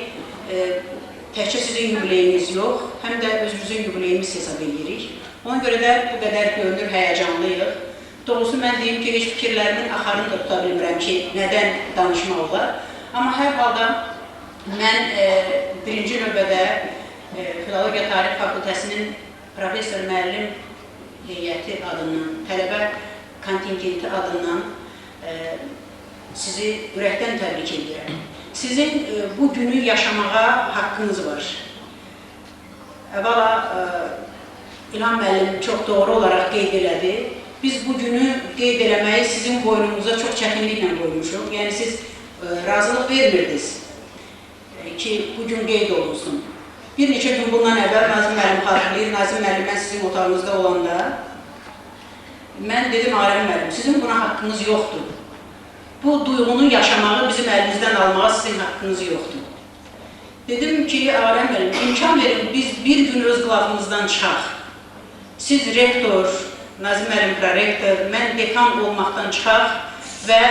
təkcə sizin yubileyiniz yox, həm də özümüzün yubileyimiz hesab edirik. Ona görə də bu qədər görünür, həyəcanlıyıq. Doğrusu mən deyim ki, heç fikirlərimin axarını da tuta bilmirəm ki, nədən danışmaq olar. Amma hər halda mən birinci növbədə Filologiya Tarix Fakültəsinin professor müəllim heyəti adından, tələbə kontingenti adından sizi ürəkdən təbrik edirəm. Sizin bu günü yaşamağa haqqınız var. Əvvəla İlham müəllim çox doğru olaraq qeyd elədi. Biz bu günü qeyd eləməyi sizin boynunuza çox çətinliklə qoymuşuq. Yəni siz razılıq vermirdiniz ki, bu gün qeyd olunsun. Bir neçə gün bundan əvvəl Nazim müəllim xatırlayır, Nazim müəllim mən sizin otağınızda olanda mən dedim, Arəhim müəllim, sizin buna haqqınız yoxdur. Bu duyğunu yaşamağı bizim əlimizdən almağa sizin haqqınız yoxdur. Dedim ki, Arəhim müəllim, imkan verin, biz bir gün öz qılafımızdan çıxaq. Siz rektor, Nazim müəllim prorektor, mən dekan olmaqdan çıxaq və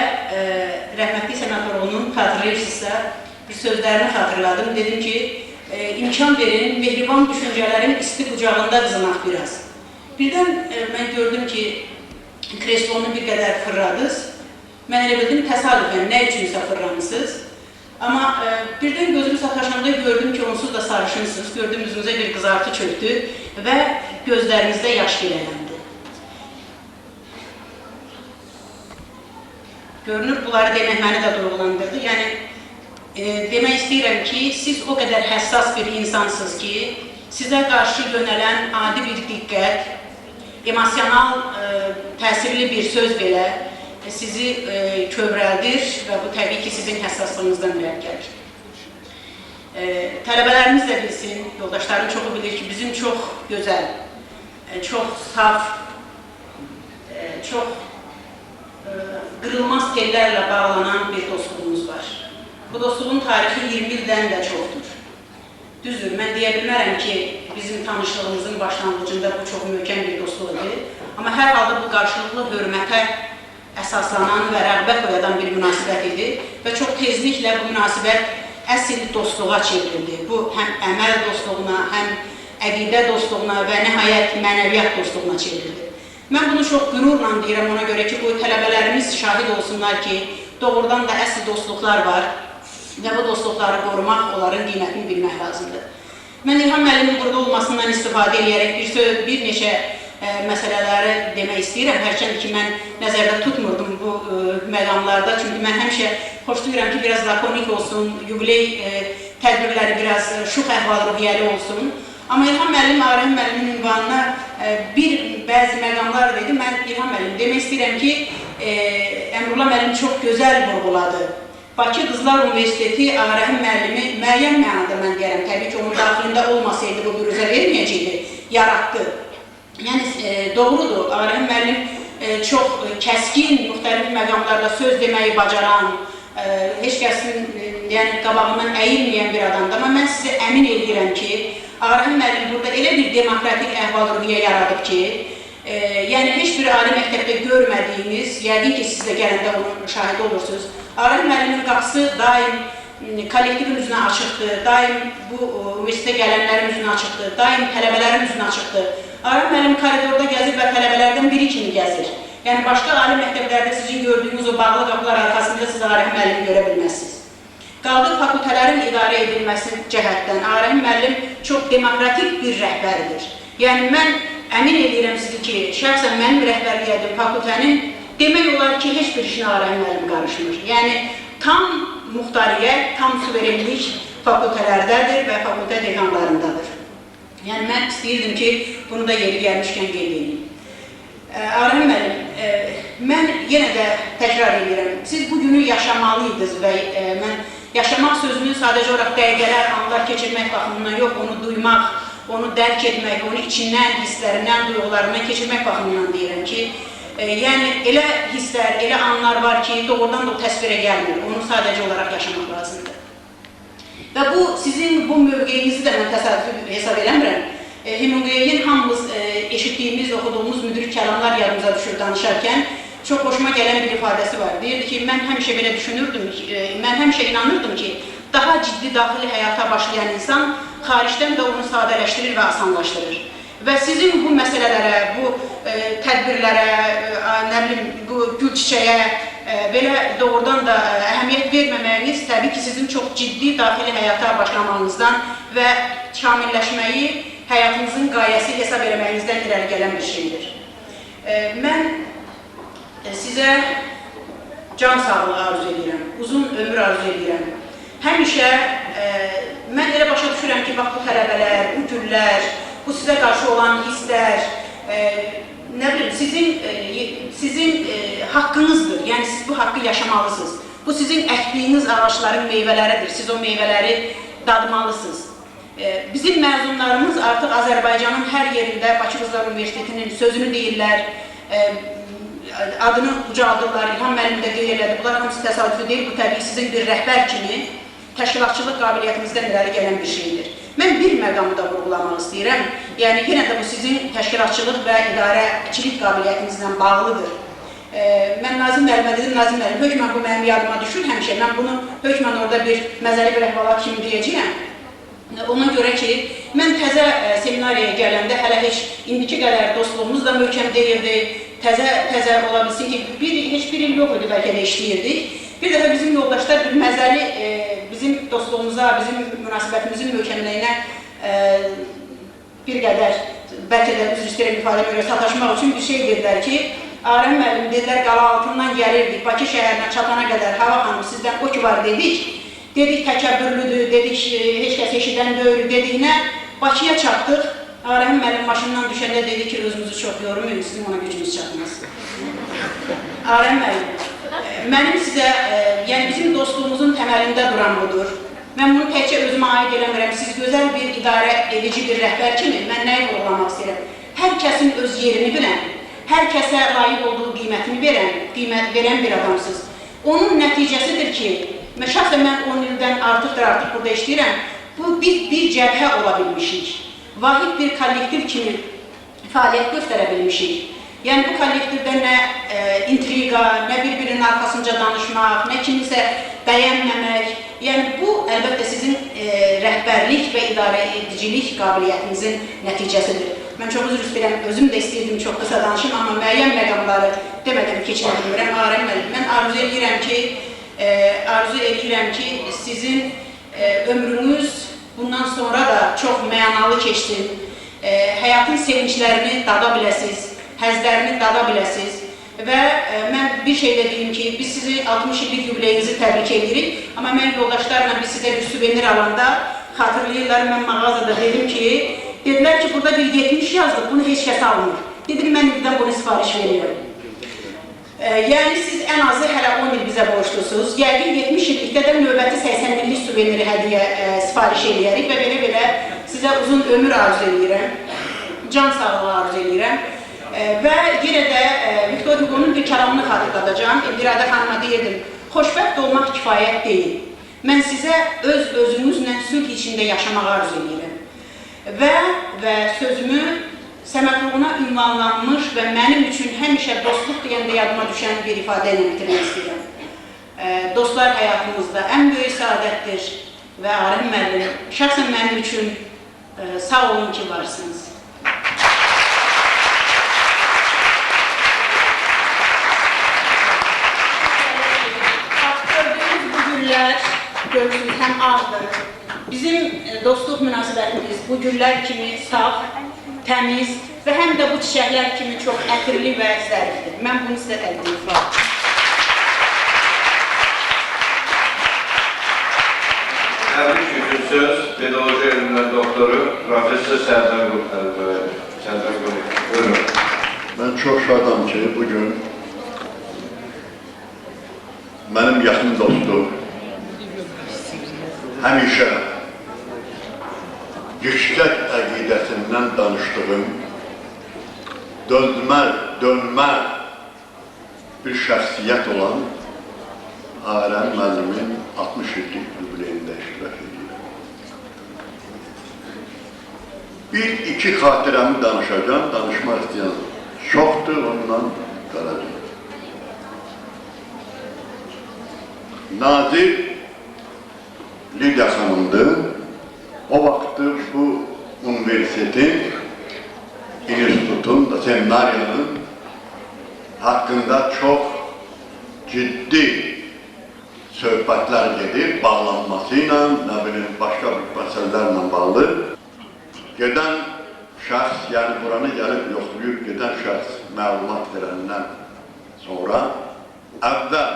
rəhmətli senatorunun xatırlayırsınızsa bir sözlərini xatırladım. Dedim ki, imkan verin, mehriban düşüncələrin isti qucağında qızınaq biraz. Birdən mən gördüm ki, kreslonu bir qədər fırladınız. Mən elə bildim, təsadüfən nə üçünsə fırlamışsınız. Amma birdən gözümü sataşanda gördüm ki, onsuz da sarışınsınız. Gördüm, üzünüzə bir qızartı çöktü və gözlərinizdə yaş gilələndi. Görünür, bunları demək məni də duyğulandırdı. Yəni, demək istəyirəm ki, siz o qədər həssas bir insansınız ki, sizə qarşı yönələn adi bir diqqət, emosional, təsirli bir söz belə sizi kövrəldir və bu təbii ki, sizin həssaslığınızdan irəli gəlir. Tələbələrimiz də bilsin, yoldaşlarım çoxu bilir ki, bizim çox gözəl, çox saf, çox qırılmaz tellərlə bağlanan bir dostluğumuz var. Bu dostluğun tarixi 20 ildən də çoxdur. Düzdür, mən deyə bilmərəm ki, bizim tanışlığımızın başlanğıcında bu çox möhkəm bir dostluq idi. Amma hər halda bu qarşılıqlı hörmətə əsaslanan və rəğbət oyadan bir münasibət idi və çox tezliklə bu münasibət əsl dostluğa çevrildi. Bu həm əməl dostluğuna, həm əqidə dostluğuna və nəhayət mənəviyyat dostluğuna çevrildi. Mən bunu çox qürurla deyirəm ona görə ki, bu tələbələrimiz şahid olsunlar ki, doğrudan da əsl dostluqlar var və bu dostluqları qorumaq, onların qiymətini bilmək lazımdır. Mən İlham müəllimin burada olmasından istifadə edərək bir neçə məsələləri demək istəyirəm. Hərçənd ki, mən nəzərdə tutmurdum bu məqamlarda, çünki mən həmişə xoşlayıram ki, biraz lakonik olsun, yubiley tədbirləri biraz şux əhval-ruhiyyəli olsun. Amma İlham müəllim, Arif müəllimin ünvanına bəzi məqamlar dedi. Mən İlham müəllim demək istəyirəm ki, Əmrullah müəllim çox gözəl vurğuladı. Bakı Qızlar Universiteti Arif müəllimi müəyyən mənada mən deyərəm, təbii ki, onun daxilində olmasaydı bu bürüzə verməyəcəkdi, yarattı. Yəni, doğrudur, Arif müəllim çox kəskin, müxtəlif məqamlarda söz deməyi bacaran, heç kəsin qabağından əyilməyən bir adamdır. Amma mən sizə əmin edirəm ki, Arif müəllim burada elə bir demokratik əhval-ruhiyyə yaradıb ki, yəni heç bir ali məktəbdə görmədiyiniz, yəqin ki, siz də gələndə onun şahidi olursunuz. Arif müəllimin qapısı daim kollektivin üzünə açıqdır, daim bu universitetə gələnlərin üzünə açıqdır, daim tələbələrin üzünə açıqdır. Arif müəllim koridorda gəzir və tələbələrdən biri kimi gəzir. Yəni, başqa ali məktəblərdə sizin gördüyünüz o bağlı qapılar arxasında siz Arif müəllimi görə bilməzsiniz. Qaldı fakültələrin idarə edilməsi cəhətdən, Arif müəllim çox demokratik bir rəhbərdir. Yəni, mən əmin edirəm sizi ki, şəxsən mənim rəhbərlik edim fakültənin, demək olar ki, heç bir işinə Arif müəllim qarışmır. Yəni, tam muxtariyyət, tam suverenlik fakültələrdədir və fakültə dekanlarındadır. Yəni, mən istəyirdim ki, bunu da yeri gəlmişkən qeyd edeyim. Arif müəllim, mən yenə də təkrar edirəm, siz bu günü yaşamalıydınız və mən yaşamaq sözünü sadəcə olaraq dəqiqələr, anlar keçirmək baxımından yox, onu duymaq, onu dərk etmək, onu içindən, hisslərindən, duyğularından keçirmək baxımından deyirəm ki, yəni elə hisslər, elə anlar var ki, doğrudan da o təsvirə gəlmir, onu sadəcə olaraq yaşamaq lazımdır. Və bu, sizin bu mövqeyinizi də mən təsadüfi hesab eləmirəm. Hemingway'in hamımız eşitdiyimiz, oxuduğumuz müdrik kəlamlar yadımıza düşür danışarkən çox hoşuma gələn bir ifadəsi var. Deyirdi ki, mən həmişə belə düşünürdüm, mən həmişə inanırdım ki, daha ciddi daxili həyata başlayan insan xaricdən də onu sadələşdirir və asanlaşdırır. Və sizin bu məsələlərə, bu tədbirlərə, nə bilim, bu gül çiçəyə belə doğrudan da əhəmiyyət verməməyiniz təbii ki, sizin çox ciddi daxili həyata başlamağınızdan və kamilləşməyi həyatınızın qayəsi hesab eləməyinizdən irəli gələn bir şeydir. Mən sizə can sağlığı arzu edirəm, uzun ömür arzu edirəm. Həmişə mən elə başa düşürəm ki, bax bu tələbələr, bu güllər, bu sizə qarşı olan hisslər, nə bilim, sizin haqqınızdır, yəni siz bu haqqı yaşamalısınız. Bu sizin əkdiyiniz ağaçların meyvələridir, siz o meyvələri dadmalısınız. Bizim məzunlarımız artıq Azərbaycanın hər yerində Bakı Qızlar Universitetinin sözünü deyirlər, adını ucaldırlar, İlham müəllim də qeyd elədi. Bunlar hamısı təsadüfi deyil, bu təbii sizin bir rəhbər kimi təşkilatçılıq qabiliyyətinizdən irəli gələn bir şeydir. Mən bir məqamı da vurğulamaq istəyirəm. Yəni, yenə də bu sizin təşkilatçılıq və idarəçilik qabiliyyətinizlə bağlıdır. Mən Nazim müəllimə dedim, Nazim müəllim, hökmən bu mənim yadıma düşür həmişə. Mən bunu hökmən orada bir məzəli bir əhvalat kimi deyəcəyəm. Ona görə ki, mən təzə seminariyaya gələndə hələ heç indiki qədər dostluğumuz da möhkəm deyildi. Təzə ola bilsin ki, heç bir il yox idi, bəlkə də işləyirdik. Bir dəfə bizim yoldaşlar bir məzəli bizim dostluğumuza, bizim münasibətimizin möhkəmliyinə bir qədər, bəlkə də üzr istəyirəm ifadəmə görə sataşmaq üçün bir şey dedilər ki, Arif müəllim dedilər, qala altından gəlirdik, Bakı şəhərinə çatana qədər, Hava xanım sizdən o ki var dedik, təkəbbürlüdür, dedik, heç kəs eşidən deyil dediyinə, Bakıya çatdıq, Arif müəllim maşından düşəndə dedi ki, özünüzü çox yormayın, sizin ona gücünüz çatmaz. Arif müəllim, mənim sizə, yəni bizim dostluğumuzun təməlində duran budur. Mən bunu təkcə özümə aid eləmirəm, siz gözəl bir idarə edici bir rəhbər kimi, mən nəyi vurğulamaq istəyirəm? Hər kəsin öz yerini bilən, hər kəsə layiq olduğu qiymət verən bir adamsınız. Onun nəticəsidir ki, şəxsən mən 10 ildən artıq burada işləyirəm, bu bir cəbhə ola bilmişik. Vahid bir kollektiv kimi fəaliyyət göstərə bilmişik. Yəni bu kollektivdə nə intriqa, nə bir-birinin arxasınca danışmaq, nə kimisə bəyənməmək. Yəni bu əlbəttə sizin rəhbərlik və idarə edicilik qabiliyyətinizin nəticəsidir. Mən çox üzr istəyirəm, özüm də istəyirdim çox qısa danışım, amma müəyyən məqamları demədən keçinə bilmirəm. Arif müəllim, mən arzu edirəm ki, sizin ömrünüz bundan sonra da çox mənalı keçsin. həyatın sevinçlərini dada biləsiniz, həzlərini dada biləsiniz. Və mən bir şey də deyim ki, biz sizi 60 illik yubileyinizi təbrik edirik. Amma mən yoldaşlarla biz sizə bir suvenir alanda xatırlayırlar, mən mağazada dedim ki, dedilər ki, burada bir 70 yazdıq, bunu heç kəs almır. Dedim, mən birdən bunu sifariş veriyorum. Yəni siz ən azı hələ 10 il bizə borçlusunuz. Yəqin 70 illikdə də növbəti 80 illik suveniri hədiyyə sifariş edərik və belə-belə sizə uzun ömür arzu edirəm, can sağlığı arzu edirəm. Və yenə də Viktor Hugo'nun bir kəlamını xatırladacağım. İradə xanıma deyirdim, xoşbəxt olmaq kifayət deyil. Mən sizə özünüzlə sülh içində yaşamağı arzu edirəm. Və sözümü Səmədruğuna ünvanlanmış və mənim üçün həmişə dostluq deyəndə yadıma düşən bir ifadə ilə bitirmək istəyirəm. Dostlar həyatımızda ən böyük saadətdir və Arif müəllim, şəxsən mənim üçün sağ olun ki, varsınız. Gördüyünüz bu güllər, görürsünüz, həm ağdır. Bizim dostluq münasibətimiz bu güllər kimi saf, təmiz və həm də bu çiçəklər kimi çox ətirli və zərifdir. Mən bunu sizə təqdim edirəm. Təbrik üçün söz pedagojik elmlər doktoru Profesör Sərdar Qurtayevə. Buyurun. Ben çok şadam ki bugün benim yakın dostum həmişə yüksək əqidəsindən danışdığım, dönməz bir şəxsiyyət olan Arəm müəllimin 60 illik yubileyində iştirak edirəm. Bir-iki xatirəmi danışacağım, danışmaq istəyən çoxdur, ondan qalacaq. Nazir Lidya xanımdır. O vaxtı bu universitetin, institutun, seminariyanın haqqında çox ciddi söhbətlər gedir, bağlanmasıyla, nə bilim, başqa bir məsələlərlə bağlı. Gedən şəxs, yəni buranı gəlib yoxlayıb gedən şəxs məlumat verəndən sonra əvvəl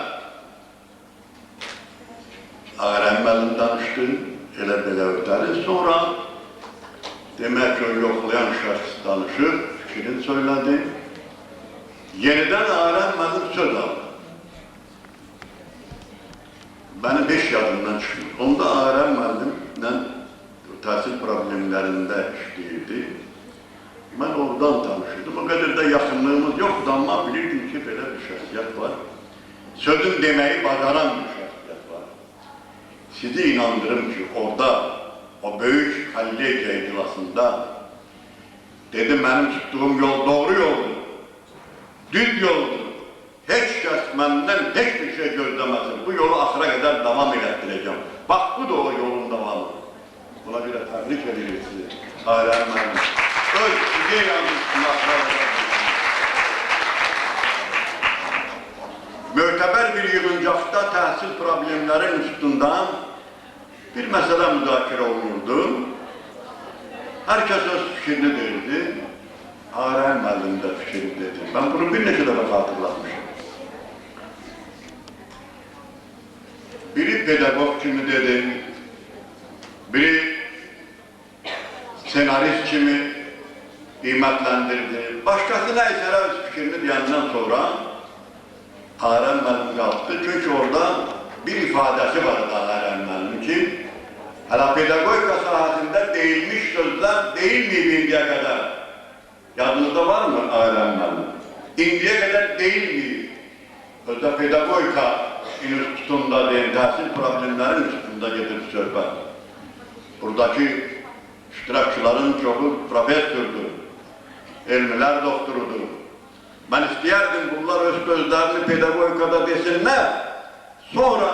Arəm müəllim danışdı, elə belə ötəri. Sonra demək ki, yoxlayan şəxs danışır, fikrini söylədi. Yenidən Arəm müəllim söz aldı. Mənim heç yadımdan çıxmır. Onda Arəm müəllimlə təhsil problemlərində işləyirdi. Mən oradan tanışırdım. O qədər də yaxınlığımız yoxdur, amma bilirdim ki, belə bir şəxsiyyət var. Sözün deməyi bacaran bir şəxsiyyət var. Sizi inandırım ki, orada, o böyük kollegiya iclasında dedim, mənim tutduğum yol doğru yoldur, düz yoldur. Heç kəs məndən heç bir şey gözləməsin. Bu yolu axıra qədər davam elətdirəcəm. Bax, bu da o yolun davamı. Buna bir də təbrik edirik sizi. Arəm müəllim. Öz ideyanın üstünə axıra qədər. Mötəbər bir yığıncaqda təhsil problemlərin üstündən bir məsələ müzakirə olunurdu. Hər kəs öz fikrini deyirdi. Arəm müəllim də fikrini dedi. Mən bunu bir neçə dəfə xatırlatmışım. Biri pedagog kimi dedi, biri senarist kimi qiymətləndirdi. Başqası nəysə öz fikrini deyəndən sonra Arəm müəllim qalxdı. Çünki orada bir ifadəsi var Arəm müəllim ki, hələ pedagogika sahəsində deyilmiş sözlər deyilməyib indiyə qədər. Yadınızda var mı Arəm müəllim? İndiyə qədər deyilməyib. Özdə pedagogika institutunda deyil, təhsil problemlərin üstündə gedir söhbət. Buradakı iştirakçıların çoxu professordur, elmlər doktorudur. Mən istəyərdim, bunlar öz sözlərini pedagogikada desinlər, sonra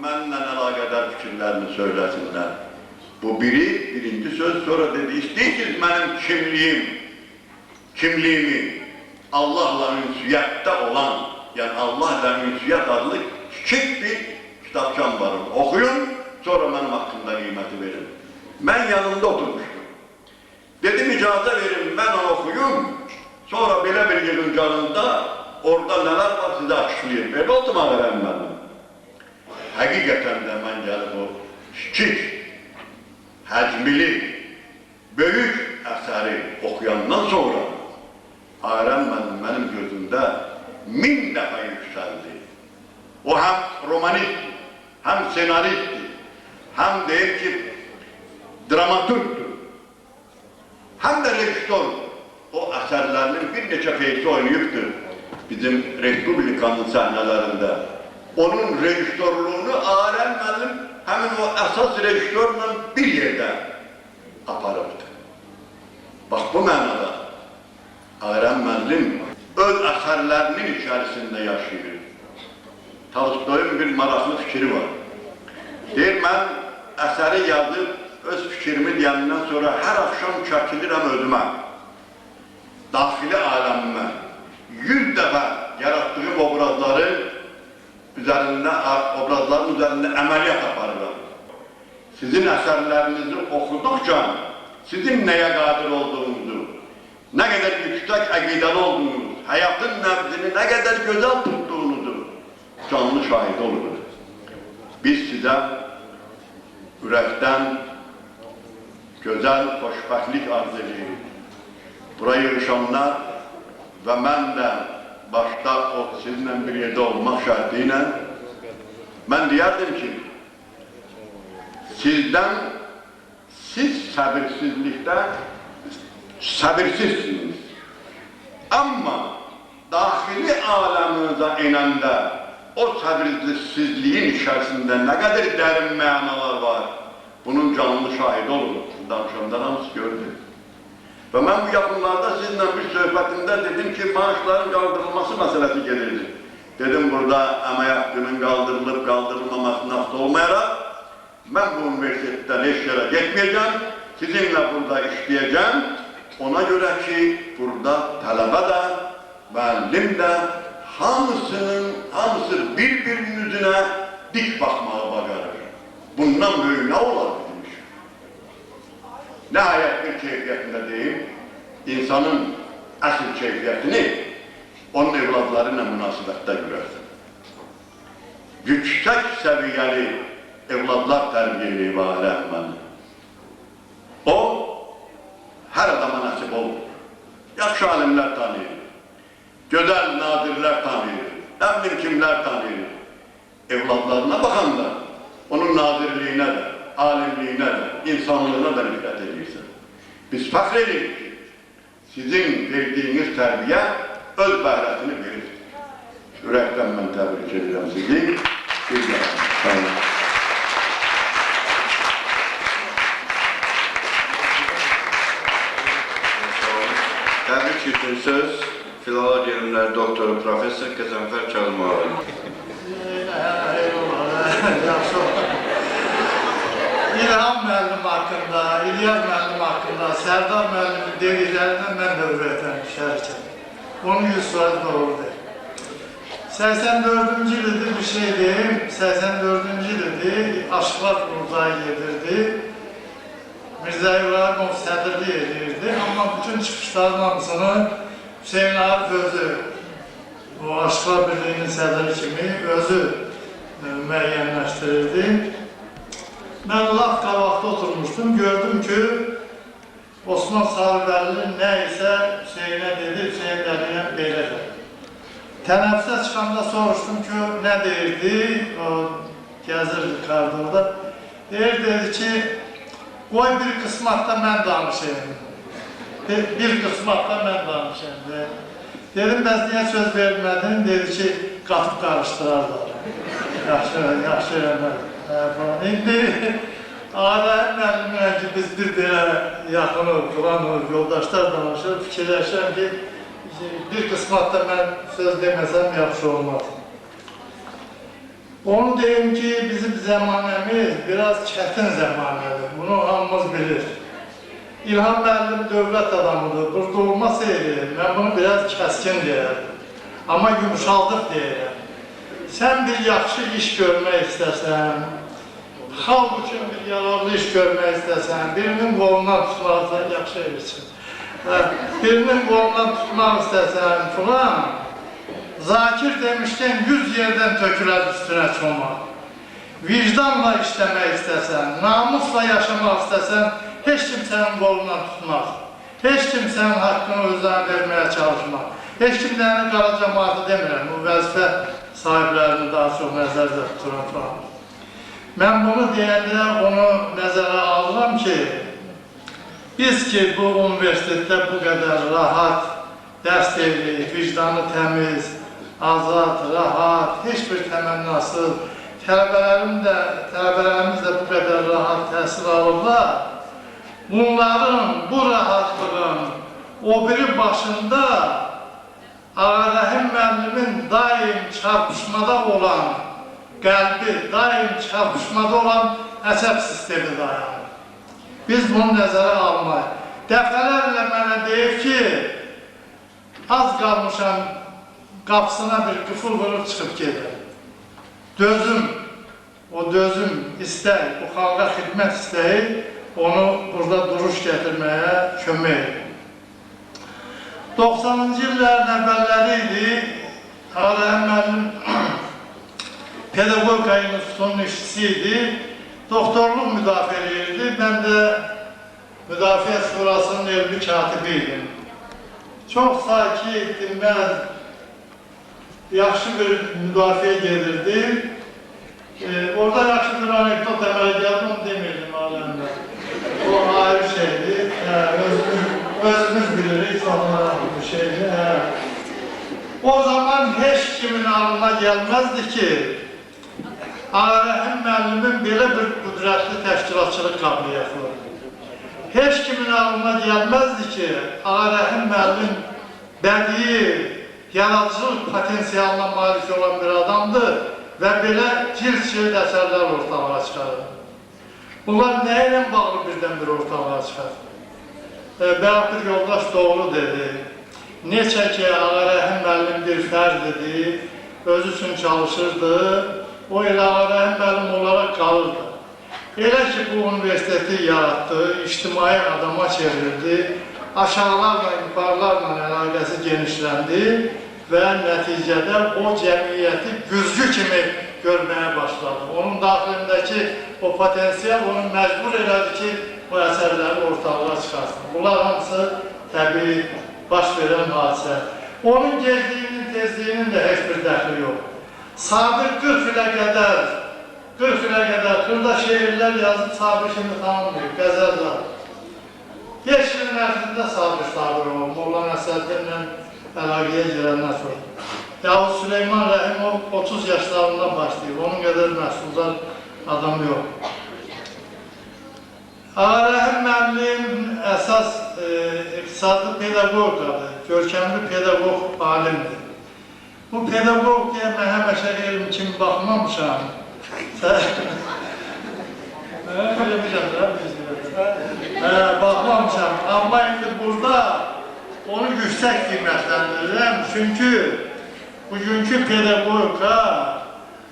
mənlə əlaqədar fikirlərini söyləsinlər. Bu birinci söz, sonra dedi, istəyirsiniz mənim kimliyimi Allahla ünsiyyətdə olan, yəni Allahla ünsiyyət adlı kiçik bir kitabçam var. Oxuyun, sonra mənim haqqında qiyməti verin. Mən yanında oturmuşdum Dedim icazə verin, mən onu oxuyum. Sonra belə bir yığıncağında orada nələr var sizə açıqlayayım. Belə oldu mu Ağarəm mənim? Həqiqətən də mən gəlib o kiçik, həcmli, böyük əsəri oxuyandan sonra Ağarəm mənim gözümdə 1000 dəfə yüksəldi. O həm romanistdir, həm senaristdir, həm deyir ki, dramaturgdur, həm də rejissordur. O əsərlərinin bir neçə feysi oynayıbdır bizim Respublikanın səhnələrində. Onun rejissorluğunu Ağarəm müəllim həmin o əsas rejissorla bir yerdə aparıbdır. Bax bu mənada Ağarəm müəllim öz əsərlərinin içərisində yaşayır. Tolstoyun bir maraqlı fikri var. Deyir, mən əsəri yazıb, öz fikrimi deyəndən sonra hər axşam çəkilirəm özümə. Daxili aləmimə 100 dəfə yaratdığım obrazların üzərində əməliyyat aparıram. Sizin əsərlərinizi oxuduqca sizin nəyə qadir olduğunuzu, nə qədər yüksək əqidəli olduğunuzu, həyatın nəbzini nə qədər gözəl tutduğunuzu canlı şahid oluruz. Biz sizə ürəkdən gözəl xoşbəxtlik arz edirik. Buraya yığışanlar və mən də başda o sizinlə bir yerdə olmaq şərtiyle mən deyərdim ki, siz səbirsizlikdə səbirsizsiniz. Amma daxili aləminizə inəndə o səbirsizliyin içərisində nə qədər dərin mənalar var, bunun canlı şahidi olur. Danışanlar hamısı gördük. Və mən bu yaxınlarda sizinlə bir söhbətimdə dedim ki, maaşların qaldırılması məsələsi gedirdi. Dedim, burada əmək haqqının qaldırılmamasına asılı olmayaraq, mən bu universitetdən heç yerə getməyəcəm, sizinlə burada işləyəcəm. Ona görə ki, burada tələbə də, müəllim də, hamısı bir-birinin üzünə dik baxmağa bacarır. Bundan böyük nə olar bizim iş? Nəhayət bir keyfiyyətində deyim, insanın əsl keyfiyyətini onun evladları ilə münasibətdə görərsən. Yüksək səviyyəli evladlar tərbiyə edib Ağarəm mənim. O, hər adama nəsib olur. Yaxşı alimlər tanıyır, gözəl nadirlər tanıyır, nə bilim kimlər tanıyır. Evladlarına baxanda onun nadirliyinə də, alimliyinə də, insanlığına da nifrət edirsən. Biz fəxr edirik ki, sizin verdiyiniz tərbiyə öz bəhrəsini verir. Ürəkdən mən təbrik edirəm sizi. Sağ olun. Təbrik üçün söz Filologiya elmləri doktoru professor Qəzənfər Kazımoğlu. İlham müəllim haqqında, İlyas müəllim haqqında, Sərdar müəllimin dediklərindən mən də ürəkdən şərikəm. Onun 100% doğrudur. 84-cü ildir bir şey deyim, 84-cü ildir Aşıqlar Qurultayı gedirdi. Mirzə İbrahimov sədrlik edirdi, amma bütün çıxışların hamısını Hüseyin Arif özü, o Aşıqlar Birliyinin sədri kimi özü müəyyənləşdirirdi. Mən laf qabaqda oturmuşdum, gördüm ki, Osman Sarıbəlli nə isə Hüseyinə dedi, Hüseyin Dəliyə belə də. Tənəffüsə çıxanda soruşdum ki, nə deyirdi, o gəzirdi koridorda. Dedi ki, qoy bir qismatda mən danışayım. Bir qismatda mən danışayım. Dedim, bəs niyə söz vermədin? Dedi ki, qatıb qarışdırarlar. Yaxşı eləmədim. İndi Ağarəm müəllimlə ki, biz bir belə yaxınıq, quranıq, yoldaşlar danışır, fikirləşirəm ki, bir qismatda mən söz deməsəm yaxşı olmaz. Onu deyim ki, bizim zəmanəmiz biraz çətin zəmanədir, bunu hamımız bilir. İlham müəllim dövlət adamıdır, burada olmasaydı, mən bunu biraz kəskin deyərdim. Amma yumuşaldıq deyərəm. Sən bir yaxşı iş görmək istəsən, xalq üçün bir yararlı iş görmək istəsən, birinin qolundan tutmaqsan, yaxşı edirsin. Birinin qolundan tutmaq istəsən filan, Zakir demişkən 100 yerdən tökülər üstünə çomaq. Vicdanla işləmək istəsən, namusla yaşamaq istəsən, heç kim sənin qolundan tutmaz. Heç kim sənin haqqını özünə verməyə çalışmaz. Heç kim dəni qara cəmaatı demirəm, bu vəzifə sahiblərini daha çox nəzərdə tuturam falan. Mən bunu deyəndə onu nəzərə alıram ki, biz ki bu universitetdə bu qədər rahat dərs edirik, vicdanı təmiz, azad, rahat, heç bir təmənnasız, tələbələrimiz də bu qədər rahat təhsil alırlar. Bunların, bu rahatlığın o biri başında Ağarəhim müəllimin daim çarpışmada olan qəlbi, daim çarpışmada olan əsəb sistemi dayanır. Biz bunu nəzərə almayıq. Dəfələrlə mənə deyib ki, az qalmışam, qapısına bir qıfıl vurub çıxıb gedir. Dözüm, o dözüm istək, bu xalqa xidmət istəyi onu burada duruş gətirməyə kömək edir. 90-cı illərin əvvəlləri idi, Ağarəhim müəllim pedagogika institutunun işçisi idi, doktorluq müdafiə edirdi, mən də Müdafiə Şurasının elmi katibi idim. Çox sakit, dinməz, yaxşı bir müdafiə gedirdi. Orada yaxşı bir anekdot əmələ gəldi, onu demirdim aləmdə. O ayrı şeydir, özümüz bilirik, onlara bu şeydir. O zaman heç kimin ağlına gəlməzdi ki, Ağarəhim müəllimin belə bir qüdrətli təşkilatçılıq qabiliyyəti var. Heç kimin ağlına gəlməzdi ki, Ağarəhim müəllim bədii, yaradıcılıq potensialına malik olan bir adamdır və belə cilt əsərlər ortalığa çıxarır. Bunlar nə ilə bağlı birdən-bir ortalığa çıxar? Bəyabir yoldaş doğru dedi. Neçə ki, Ağarəhim müəllim bir fərd idi, özü üçün çalışırdı, o elə Ağarəhim müəllim olaraq qalırdı. Elə ki, bu universiteti yaratdı, ictimai adama çevrildi, aşağılarla, yukarılarla əlaqəsi genişləndi və nəticədə o cəmiyyəti güzgü kimi görməyə başladı. Onun daxilindəki o potensial onu məcbur elədi ki, bu əsərləri ortalığa çıxarsın. Bunlar hamısı təbii baş verən hadisə. Onun gecliyinin, tezliyinin də heç bir dəxli yox. Sabir 40 ilə qədər xırda şeirlər yazıb Sabir şimdi tanınmıyor, qəzəllər. 5 ilin ərzində Sabir olub, Molla Nəsrəddinlə əlaqəyə girəndən sonra. Yahut Süleyman Rəhimov 30 yaşlarından başlayıb, onun qədər məhsuldar adam yox. Ağarəhim müəllim əsas iqtisadlı pedaqoqadır, görkəmli pedaqoq alimdir. Bu pedaqoq deyə mən həməşə elm kimi baxmamışam. Baxmamışam, amma indi burada onu yüksək qiymətləndirirəm. Çünki bugünkü pedaqogika,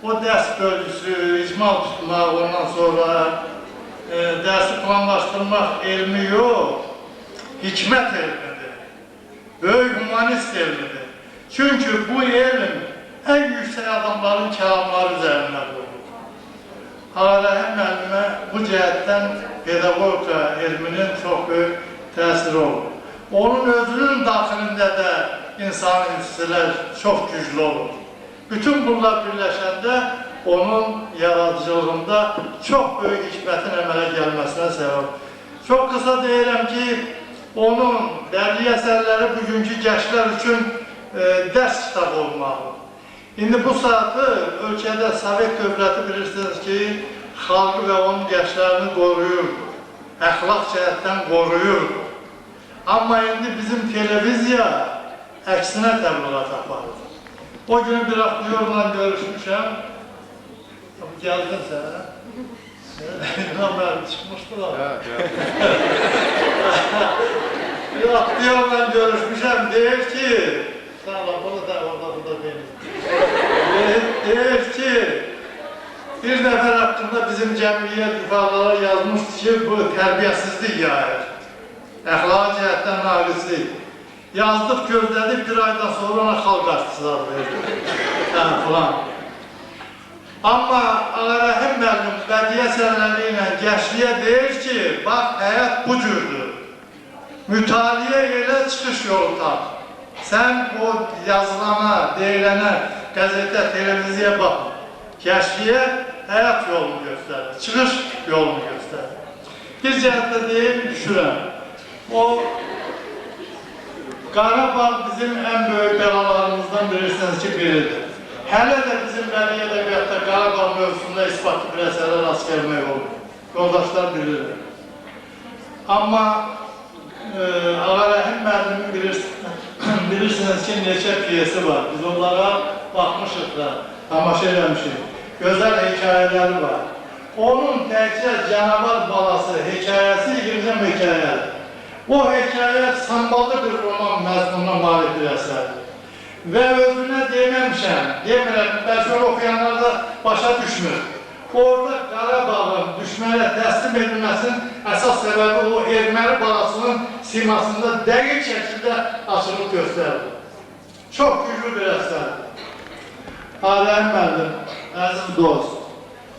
o dərs bölgüsü, icmal tutmaq, ondan sonra dərsi planlaşdırmaq elmi yox, hikmət elmidir, böyük humanist elmidir. Çünki bu elm ən yüksək adamların kəlamları üzərində qurulur. Ağarəhim müəllimə bu cəhətdən pedagogika elminin çox böyük təsiri olur. Onun özünün daxilində də insan hissələr çox güclü olur. Bütün bunlar birləşəndə onun yaradıcılığında çox böyük hikmətin əmələ gəlməsinə səbəb. Çox qısa deyirəm ki, onun bədii əsərləri bugünkü gənclər üçün dərs kitabı olmalıdır. İndi bu saatı ölkədə Sovet dövləti bilirsiniz ki, xalqı və onun gənclərini qoruyur, əxlaq cəhətdən qoruyur. Amma indi bizim televiziya əksinə təbliğat aparır. O gün bir aktyorla görüşmüşəm, gəldin sənə. Mənim çıxmışdılar. Bir aktyorla görüşmüşəm, deyir ki, sağla, bunu da orada benim. Deyir ki, bir nəfər haqqında bizim cəmiyyət yuxarılara yazmışdı ki, bu tərbiyəsizlik yayır. Əxlaqi cəhətdən naqislik. Yazdıq, gözlədik, bir aydan sonra ona xalq artistisi adı verdik. Falan. Amma Ağarəhim müəllim bədii əsərləri ilə gəncliyə deyir ki, bax, həyat bu cürdür. Mütaliə elə çıxış yolu tap. Sən o yazılana, deyilənə, qəzetə, televiziya bax. Gəncliyə həyat yolunu göstərir, çıxış yolunu göstərir. Bir cəhətdə deyim, düşürəm. O Qarabağ bizim ən böyük bəlalarımızdan bilirsiniz ki, biridir. Hələ də bizim bədii ədəbiyyatda Qarabağ mövzusunda isbatlı bir əsərə rast gəlmək olur. Yoldaşlar bilirlər. Amma Ağarəhim müəllimi bilirsiniz ki, neçə piyesi var. Biz onlara baxmışıq da, tamaşa eləmişik. Gözəl hekayələri var. Onun təkcə Canavar balası hekayəsi 20 hekayədir. O hekayə samballı bir roman məzmununa malik bir əsərdir. Və özünə deməmişəm, demirəm, bəlkə oxuyanlar da başa düşmür. Orada Qarabağın düşmənə təslim edilməsinin əsas səbəbi o erməni balasının simasında dəqiq şəkildə açılıb göstərilir. Çox güclü bir əsərdir. Ağarəhim müəllim, əziz dost,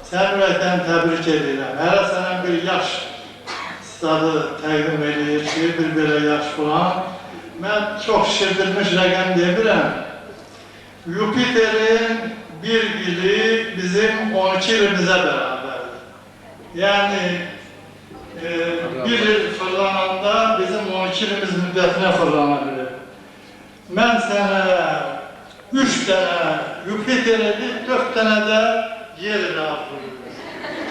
sən ürəkdən təbrik edirəm. Hələ sənə bir yaş stadı təqdim edir ki, bir belə yaş falan. Mən çox şişirdirmiş rəqəm demirəm. Jupiterin bir ili bizim 12 ilimizə bərabərdir. Yəni, bir il fırlananda bizim 12 ilimiz müddətinə fırlana bilir. Mən sənə 3 dənə Jupiter edib, 4 dənə də yer ilə atılır.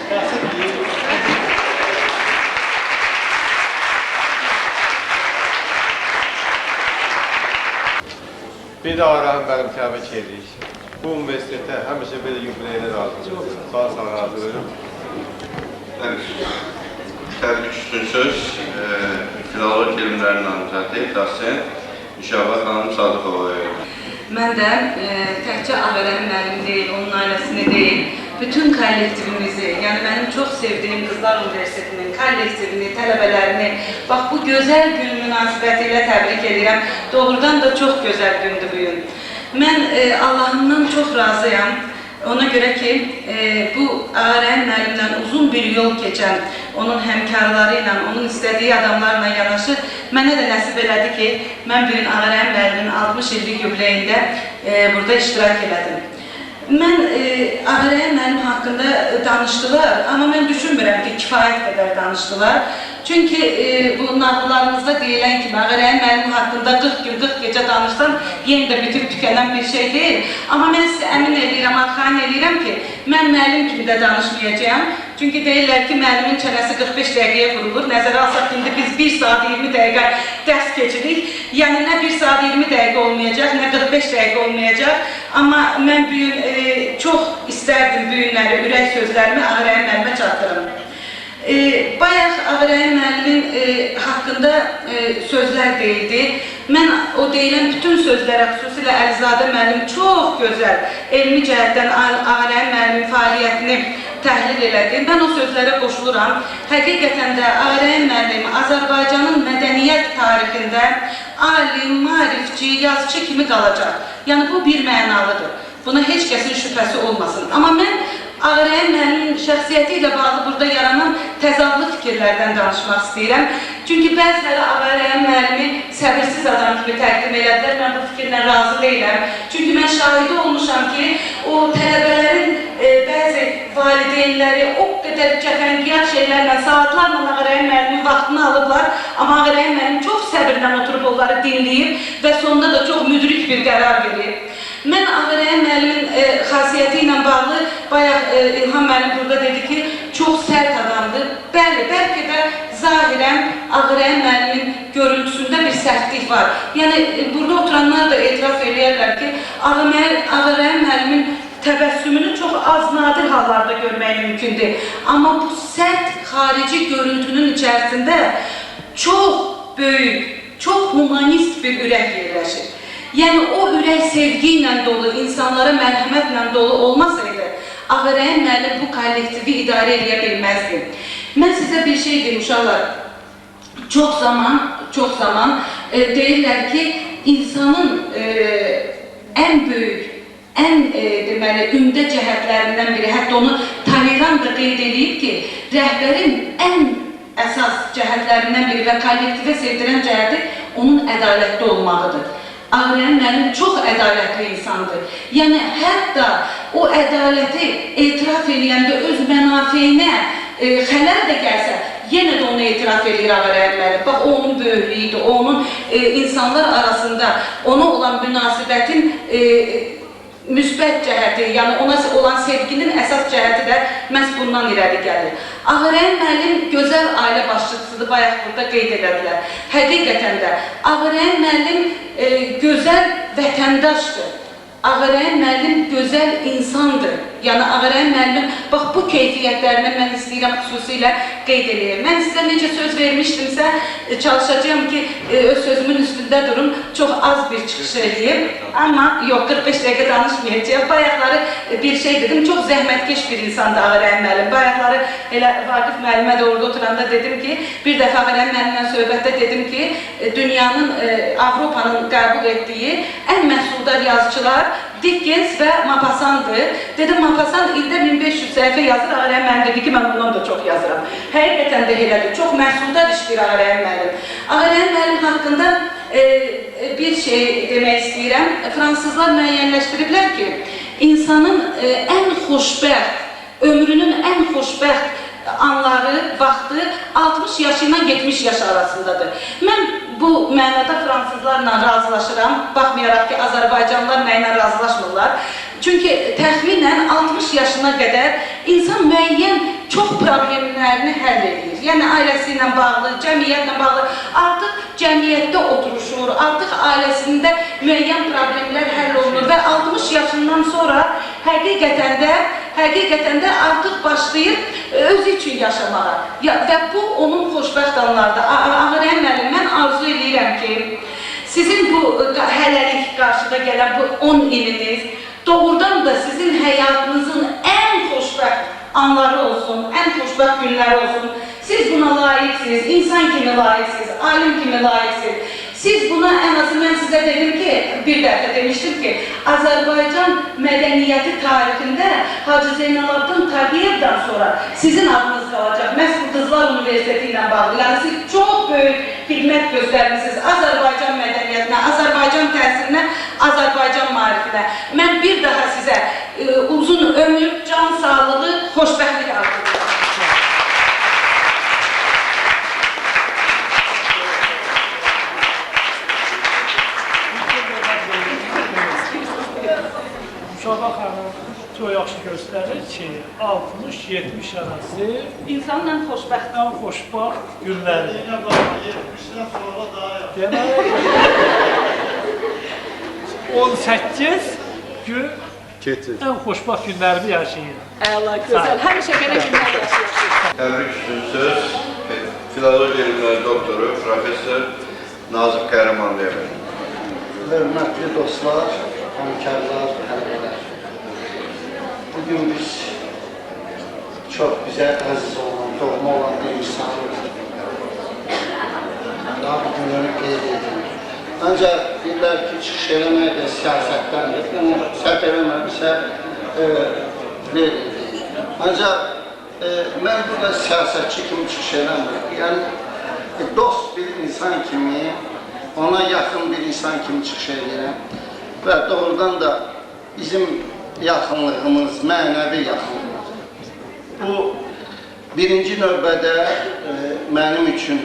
Kəsib deyil. Bir də Ağarəhim müəllim təbrik edirik. Bu universitetə həmişə belə yubileylər arzudur. Sağ arzudur. Təbrik üstün söz, filologiya elmləri namizədi, dosent İnşallah xanım Sadıqovaya. Mən də təkcə Ağarəhim müəllimi deyil, onun ailəsini deyil, bütün kollektivimizi, yəni mənim çox sevdiyim Qızlar Universitetinin kollektivini, tələbələrini, bax bu gözəl gün münasibəti ilə təbrik edirəm. Doğrudan da çox gözəl gündür bu gün. Mən Allahımdan çox razıyam. Ona görə ki, bu Ağarəhim müəllimlə uzun bir yol keçən, onun həmkarları ilə, onun istədiyi adamlarla yanaşı, mənə də nəsib elədi ki, mən bir gün Ağarəhim müəllimin 60 illik yubileyində burada iştirak elədim. Mən Ağarəhim müəllim haqqında danışdılar, amma mən düşünmürəm ki, kifayət qədər danışdılar. Çünki bu nağıllarımızda deyilən kimi, Ağarəhim müəllim haqqında 40 gün, 40 gecə danışsam, yenə də bitib tükənən bir şey deyil. Amma mən sizə əmin edirəm, arxain edirəm ki, mən müəllim kimi də danışmayacağım. Çünki deyirlər ki, müəllimin çənəsi 45 dəqiqəyə vurulur. Nəzərə alsaq, indi biz 1 saat 20 dəqiqə dərs keçirik. Yəni, nə 1 saat 20 dəqiqə olmayacaq, nə 45 dəqiqə olmayacaq. Amma mən bu gün çox istərdim bu günləri, ürək sözlərimi Ağarəhim müəllimə çatdırım. Bayaq Ağarəhim müəllimin haqqında sözlər deyildi. Mən o deyilən bütün sözlərə, xüsusilə Əlizadə müəllim çox gözəl, elmi cəhətdən Ağarəhim müəllimin fəaliyyətini təhlil elədi. Mən o sözlərə qoşuluram. Həqiqətən də Ağarəhim müəllim Azərbaycanın mədəniyyət tarixində alim, marifçi, yazıcı kimi qalacaq. Yəni bu bir mənalıdır. Buna heç kəsin şübhəsi olmasın. Amma mən Ağarəhim müəllimin şəxsiyyəti ilə bağlı burada yaranan təzadlı fikirlərdən danışmaq istəyirəm. Çünki bəziləri Ağarəhim müəllimi səbirsiz adam kimi təqdim elədilər. Mən bu fikirlə razı deyiləm. Çünki mən şahidi olmuşam ki, o tələbələrin bəzi valideynləri o qədər cəfəngiyat şeylərlə, saatlarla Ağarəhim müəllimin vaxtını alıblar. Amma Ağarəhim müəllim çox səbirlə oturub onları dinləyib və sonunda da çox müdrik bir qərar verib. Mən Ağarəhim müəllimin xasiyyəti ilə bağlı, bayaq İlham müəllim burada dedi ki, çox sərt adamdır. Bəli, bəlkə də zahirən Ağarəhim müəllimin görüntüsündə bir sərtlik var. Yəni, burada oturanlar da etiraf edirlər ki, Ağarəhim müəllimin təbəssümünü çox az nadir hallarda görmək mümkündür. Amma bu sərt xarici görüntünün içərisində çox böyük, çox humanist bir ürək yerləşir. Yəni, o ürək sevgi ilə dolu, insanlara mərhəmətlə dolu olmasaydı, Ağarəhim müəllim bu kollektivi idarə edə bilməzdi. Mən sizə bir şey deyim uşaqlar. Çox zaman deyirlər ki, insanın ən böyük, ən deməli, ümdə cəhətlərindən biri, hətta onu Talleyrand da qeyd edib ki, rəhbərin ən əsas cəhətlərindən biri və kollektivə sevdirən cəhəti onun ədalətli olmağıdır. Ağarəhim müəllim çox ədalətli insandır. Yəni, hətta o ədaləti etiraf edəndə öz mənafeyinə xələl də gəlsə, yenə də onu etiraf edir Ağarəhim müəllim. Bax, o onun böyüklüyüdür, o onun insanlar arasında ona olan münasibətin müsbət cəhəti, yəni ona olan sevginin əsas cəhəti də məhz bundan irəli gəlir. Ağarəhim müəllim gözəl ailə başçısıdır, bayaq burada qeyd edədilər. Həqiqətən də Ağarəhim müəllim gözəl vətəndaşdır. Ağarəhim müəllim gözəl insandır. Yəni Ağarəhim müəllim, bax bu keyfiyyətlərini mən istəyirəm xüsusilə qeyd edeyim. Mən sizə necə söz vermişdimsə, çalışacağım ki, öz sözümün üstündə durum, çox az bir çıxış edeyim. Amma yox, 45 dəqiqə danışmayacağım. Bayaqları bir şey dedim, çox zəhmətkeş bir insandır Ağarəhim müəllim. Bayaqları elə Vaqif müəllimə də orada oturanda dedim ki, bir dəfə Ağarəhim müəllimlə söhbətdə dedim ki, dünyanın, Avropanın qəbul etdiyi ən məhsuldar yazıçılar Dickens və Maupassant'dır. Dedim, Maupassant ildə 1500 səhifə yazır, Ağarəhim müəllim dedi ki, mən bundan da çox yazıram. Həqiqətən də elədir, çox məhsuldar işdir Ağarəhim müəllim. Ağarəhim müəllim haqqında bir şey demək istəyirəm. Fransızlar müəyyənləşdiriblər ki, insanın ən xoşbəxt, ömrünün ən xoşbəxt anları, vaxtı 60 yaşı ilə 70 yaş arasındadır. Mən bu mənada fransızlarla razılaşıram, baxmayaraq ki, Azərbaycanlılar mənlə razılaşmırlar. Çünki təxminən 60 yaşına qədər insan müəyyən çox problemlərini həll edir. Yəni, ailəsi ilə bağlı, cəmiyyətlə bağlı, artıq cəmiyyətdə oturuşur, artıq ailəsində müəyyən problemlər həll olunur və 60 yaşından sonra həqiqətən də artıq başlayır özü üçün yaşamağa. Və bu, onun xoşbəxt anlardır. Ağarəhim müəllim, mən arzu edirəm ki, sizin bu hələlik qarşıda gələn bu 10 iliniz doğrudan da sizin həyatınızın ən xoşbəxt anları olsun, ən xoşbəxt günləri olsun. Siz buna layiqsiniz, insan kimi layiqsiniz, alim kimi layiqsiniz. Siz buna ən azı mən sizə dedim ki, bir dəfə demişdim ki, Azərbaycan mədəniyyəti tarixində Hacı Zeynalabdin Tağıyevdən sonra sizin adınız qalacaq. Məhz bu Qızlar Universiteti ilə bağlı. Yəni siz çox böyük xidmət göstərmişsiniz Azərbaycan mədəniyyətinə, Azərbaycan təhsilinə, Azərbaycan maarifinə. Mən bir daha sizə uzun ömür, can sağlığı, xoşbəxtlik arzulayıram. Uşağa xanım çox yaxşı göstərir ki, 60-70 arası İnsanın ən xoşbəxt günləri. 70'den sonra daha yaxşı. Demək, 18 gün ən xoşbəxt günlərini yaşayır. Əla, gözəl, həmişə belə günlər yaşayırsınız. Təbrik üçün söz filologiya elmləri doktoru, professor Nazif Qəhrəmanlıya. Hörmətli dostlar, həmkarlar, tələbələr. Bugün biz çox bizə əziz olan, doğma olan bir insanı daha bu günləri qeyd edilir. Ancaq deyirlər ki, çıxış eləmək də siyasətdəndir. Yəni, səhv eləməmişsə deyil. Ancaq mən burada siyasətçi kimi çıxış eləmirəm. Yəni, dost bir insan kimi, ona yaxın bir insan kimi çıxış edirəm. Və doğrudan da bizim yaxınlığımız, mənəvi yaxınlığımız. Bu, birinci növbədə mənim üçün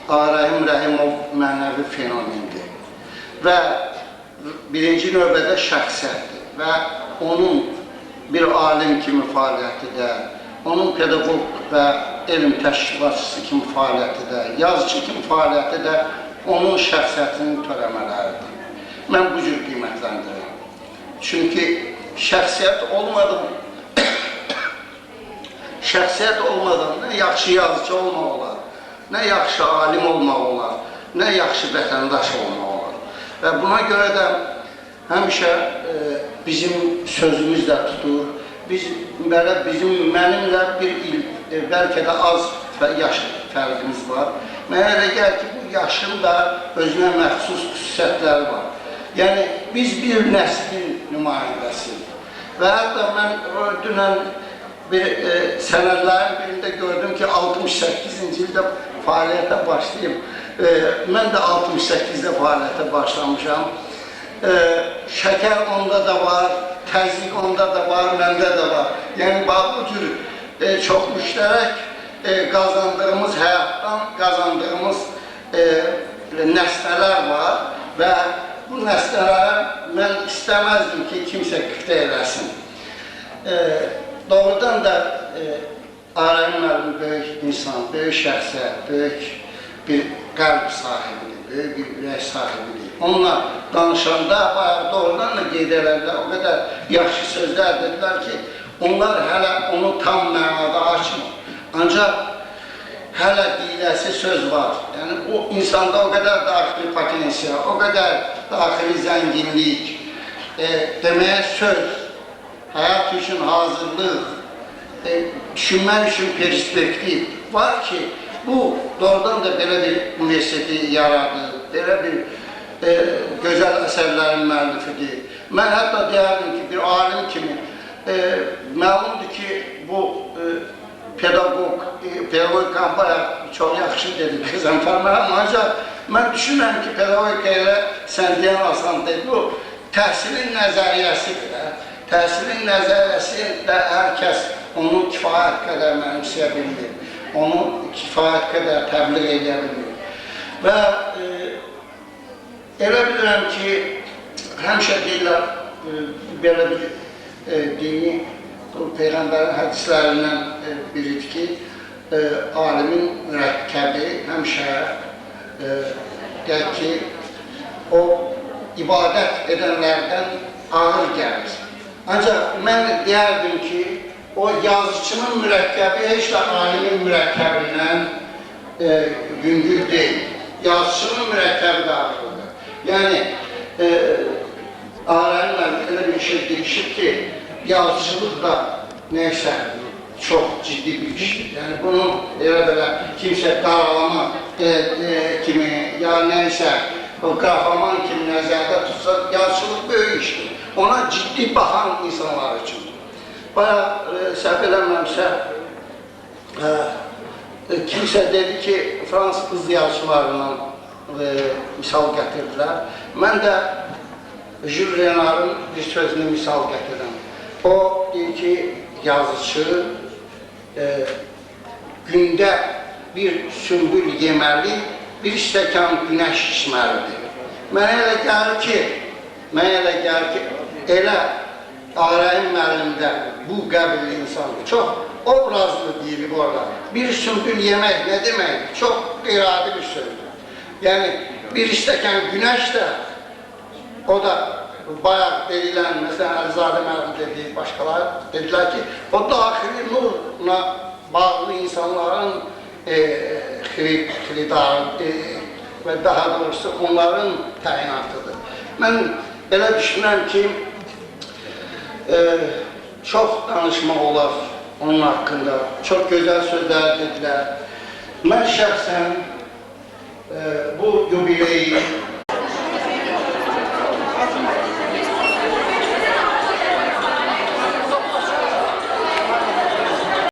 Ağarəhim Rəhimov mənəvi fenomendir. Və birinci növbədə şəxsiyyətdir. Və onun bir alim kimi fəaliyyəti də, onun pedaqog və elm təşkilatçısı kimi fəaliyyəti də, yazıcı kimi fəaliyyəti də onun şəxsiyyətinin törəmələridir. Mən bu cür qiymətləndirirəm. Çünki şəxsiyyət olmadan nə yaxşı yazıcı olmaq olar, nə yaxşı alim olmaq olar, nə yaxşı vətəndaş olmaq olar. Və buna görə də həmişə bizim sözümüz də tutur mənimlə bir il, bəlkə də az yaş fərqimiz var. Mənə elə gəlir ki, bu yaşın da özünə məxsus xüsusiyyətləri var. Yəni, biz bir nəslin nümayəndəsiyik. Və hətta mən dünən bir sənədlərin birində gördüm ki, 68-ci ildə fəaliyyətə başlayıb. Mən də 68-də fəaliyyətə başlamışam. Şəkər onda da var, təzyiq onda da var, məndə də var. Yəni, bu cür çox müştərək qazandığımız həyatdan qazandığımız nəsnələr var və bu nəsnələrə mən istəməzdim ki, kimsə qıfta eləsin. Doğrudan da Arəmin müəllim böyük insan, böyük şəxsiyyət, böyük bir qəlb sahibidir, böyük bir ürək sahibidir. Onunla danışanda doğrudan da qeyd elədilər, o qədər yaxşı sözlər dedilər ki, onlar hələ onu tam mənada açmır. Ancaq hələ deyiləsi söz var. Yəni, o insanda o qədər daxili potensial, o qədər daxili zənginlik, deməyə söz, həyat üçün hazırlıq, düşünmək üçün perspektiv var ki, bu doğrudan da belə bir universiteti yaradır, belə bir gözəl əsərlərin müəllifidir. Mən hətta deyərdim ki, bir alim kimi, məlumdur ki, bu pedagog kampanya çox yaxşı dedi Qəzənfər müəllim, ancaq mən düşünürəm ki, pedagogika ilə sən deyən asan deyil, bu təhsilin nəzəriyyəsidir. Təhsilin nəzəriyyəsində hər kəs onu kifayət qədər mənimsəyə bilmir, onu kifayət qədər təbliğ edə bilmir. Və elə bilirəm ki, həmişə deyirlər, belə bir dini Peyğəmbərin hədislərindən biridir ki, alimin mürəkkəbi həmişə deyək ki, o ibadət edənlərdən ağır gəlir. Ancaq mən deyərdim ki, o yazıçının mürəkkəbi heç də alimin mürəkkəbindən yüngül deyil. Yazıçının mürəkkəbi də ağırdır. Yəni, Arəmin müəllim elə bir şey deyişib ki, yazıçılıq da neysə çox ciddi bir işdir. Yəni, bunu elə-belə kimsə qaralama kimi, ya neysə, o qrafaman kimi nəzərdə tutsa, yazıçılıq böyük işdir. Ona ciddi baxan insanlar üçün. Bayağı səhv eləməmsə, kimsə dedi ki, Fransız qız yazıçılarından misal gətirdilər. Mən də Jules Renard'ın bir sözünü misal gətirəm. O deyir ki, yazıcı gündə bir sümbül yeməli, bir stəkan günəş içməlidir. Mənə elə gəlir ki, elə Arəmin müəllimdə bu qəbilli insandır. Çox obrazlı deyilir orada. Bir sümbül yemək nə deməkdir? Çox qeyri-adi bir sözdür. Yəni, bir stəkan günəş də, o da bayaq deyilən, məsələn, Əlizadə müəllim dediyi başqalar dedilər ki, o daxili nurla bağlı insanların xiridarı və daha doğrusu onların təyinatıdır. Mən belə düşünürəm ki, çox danışmaq olar onun haqqında, çox gözəl sözlər dedilər. Mən şəxsən bu yubileyi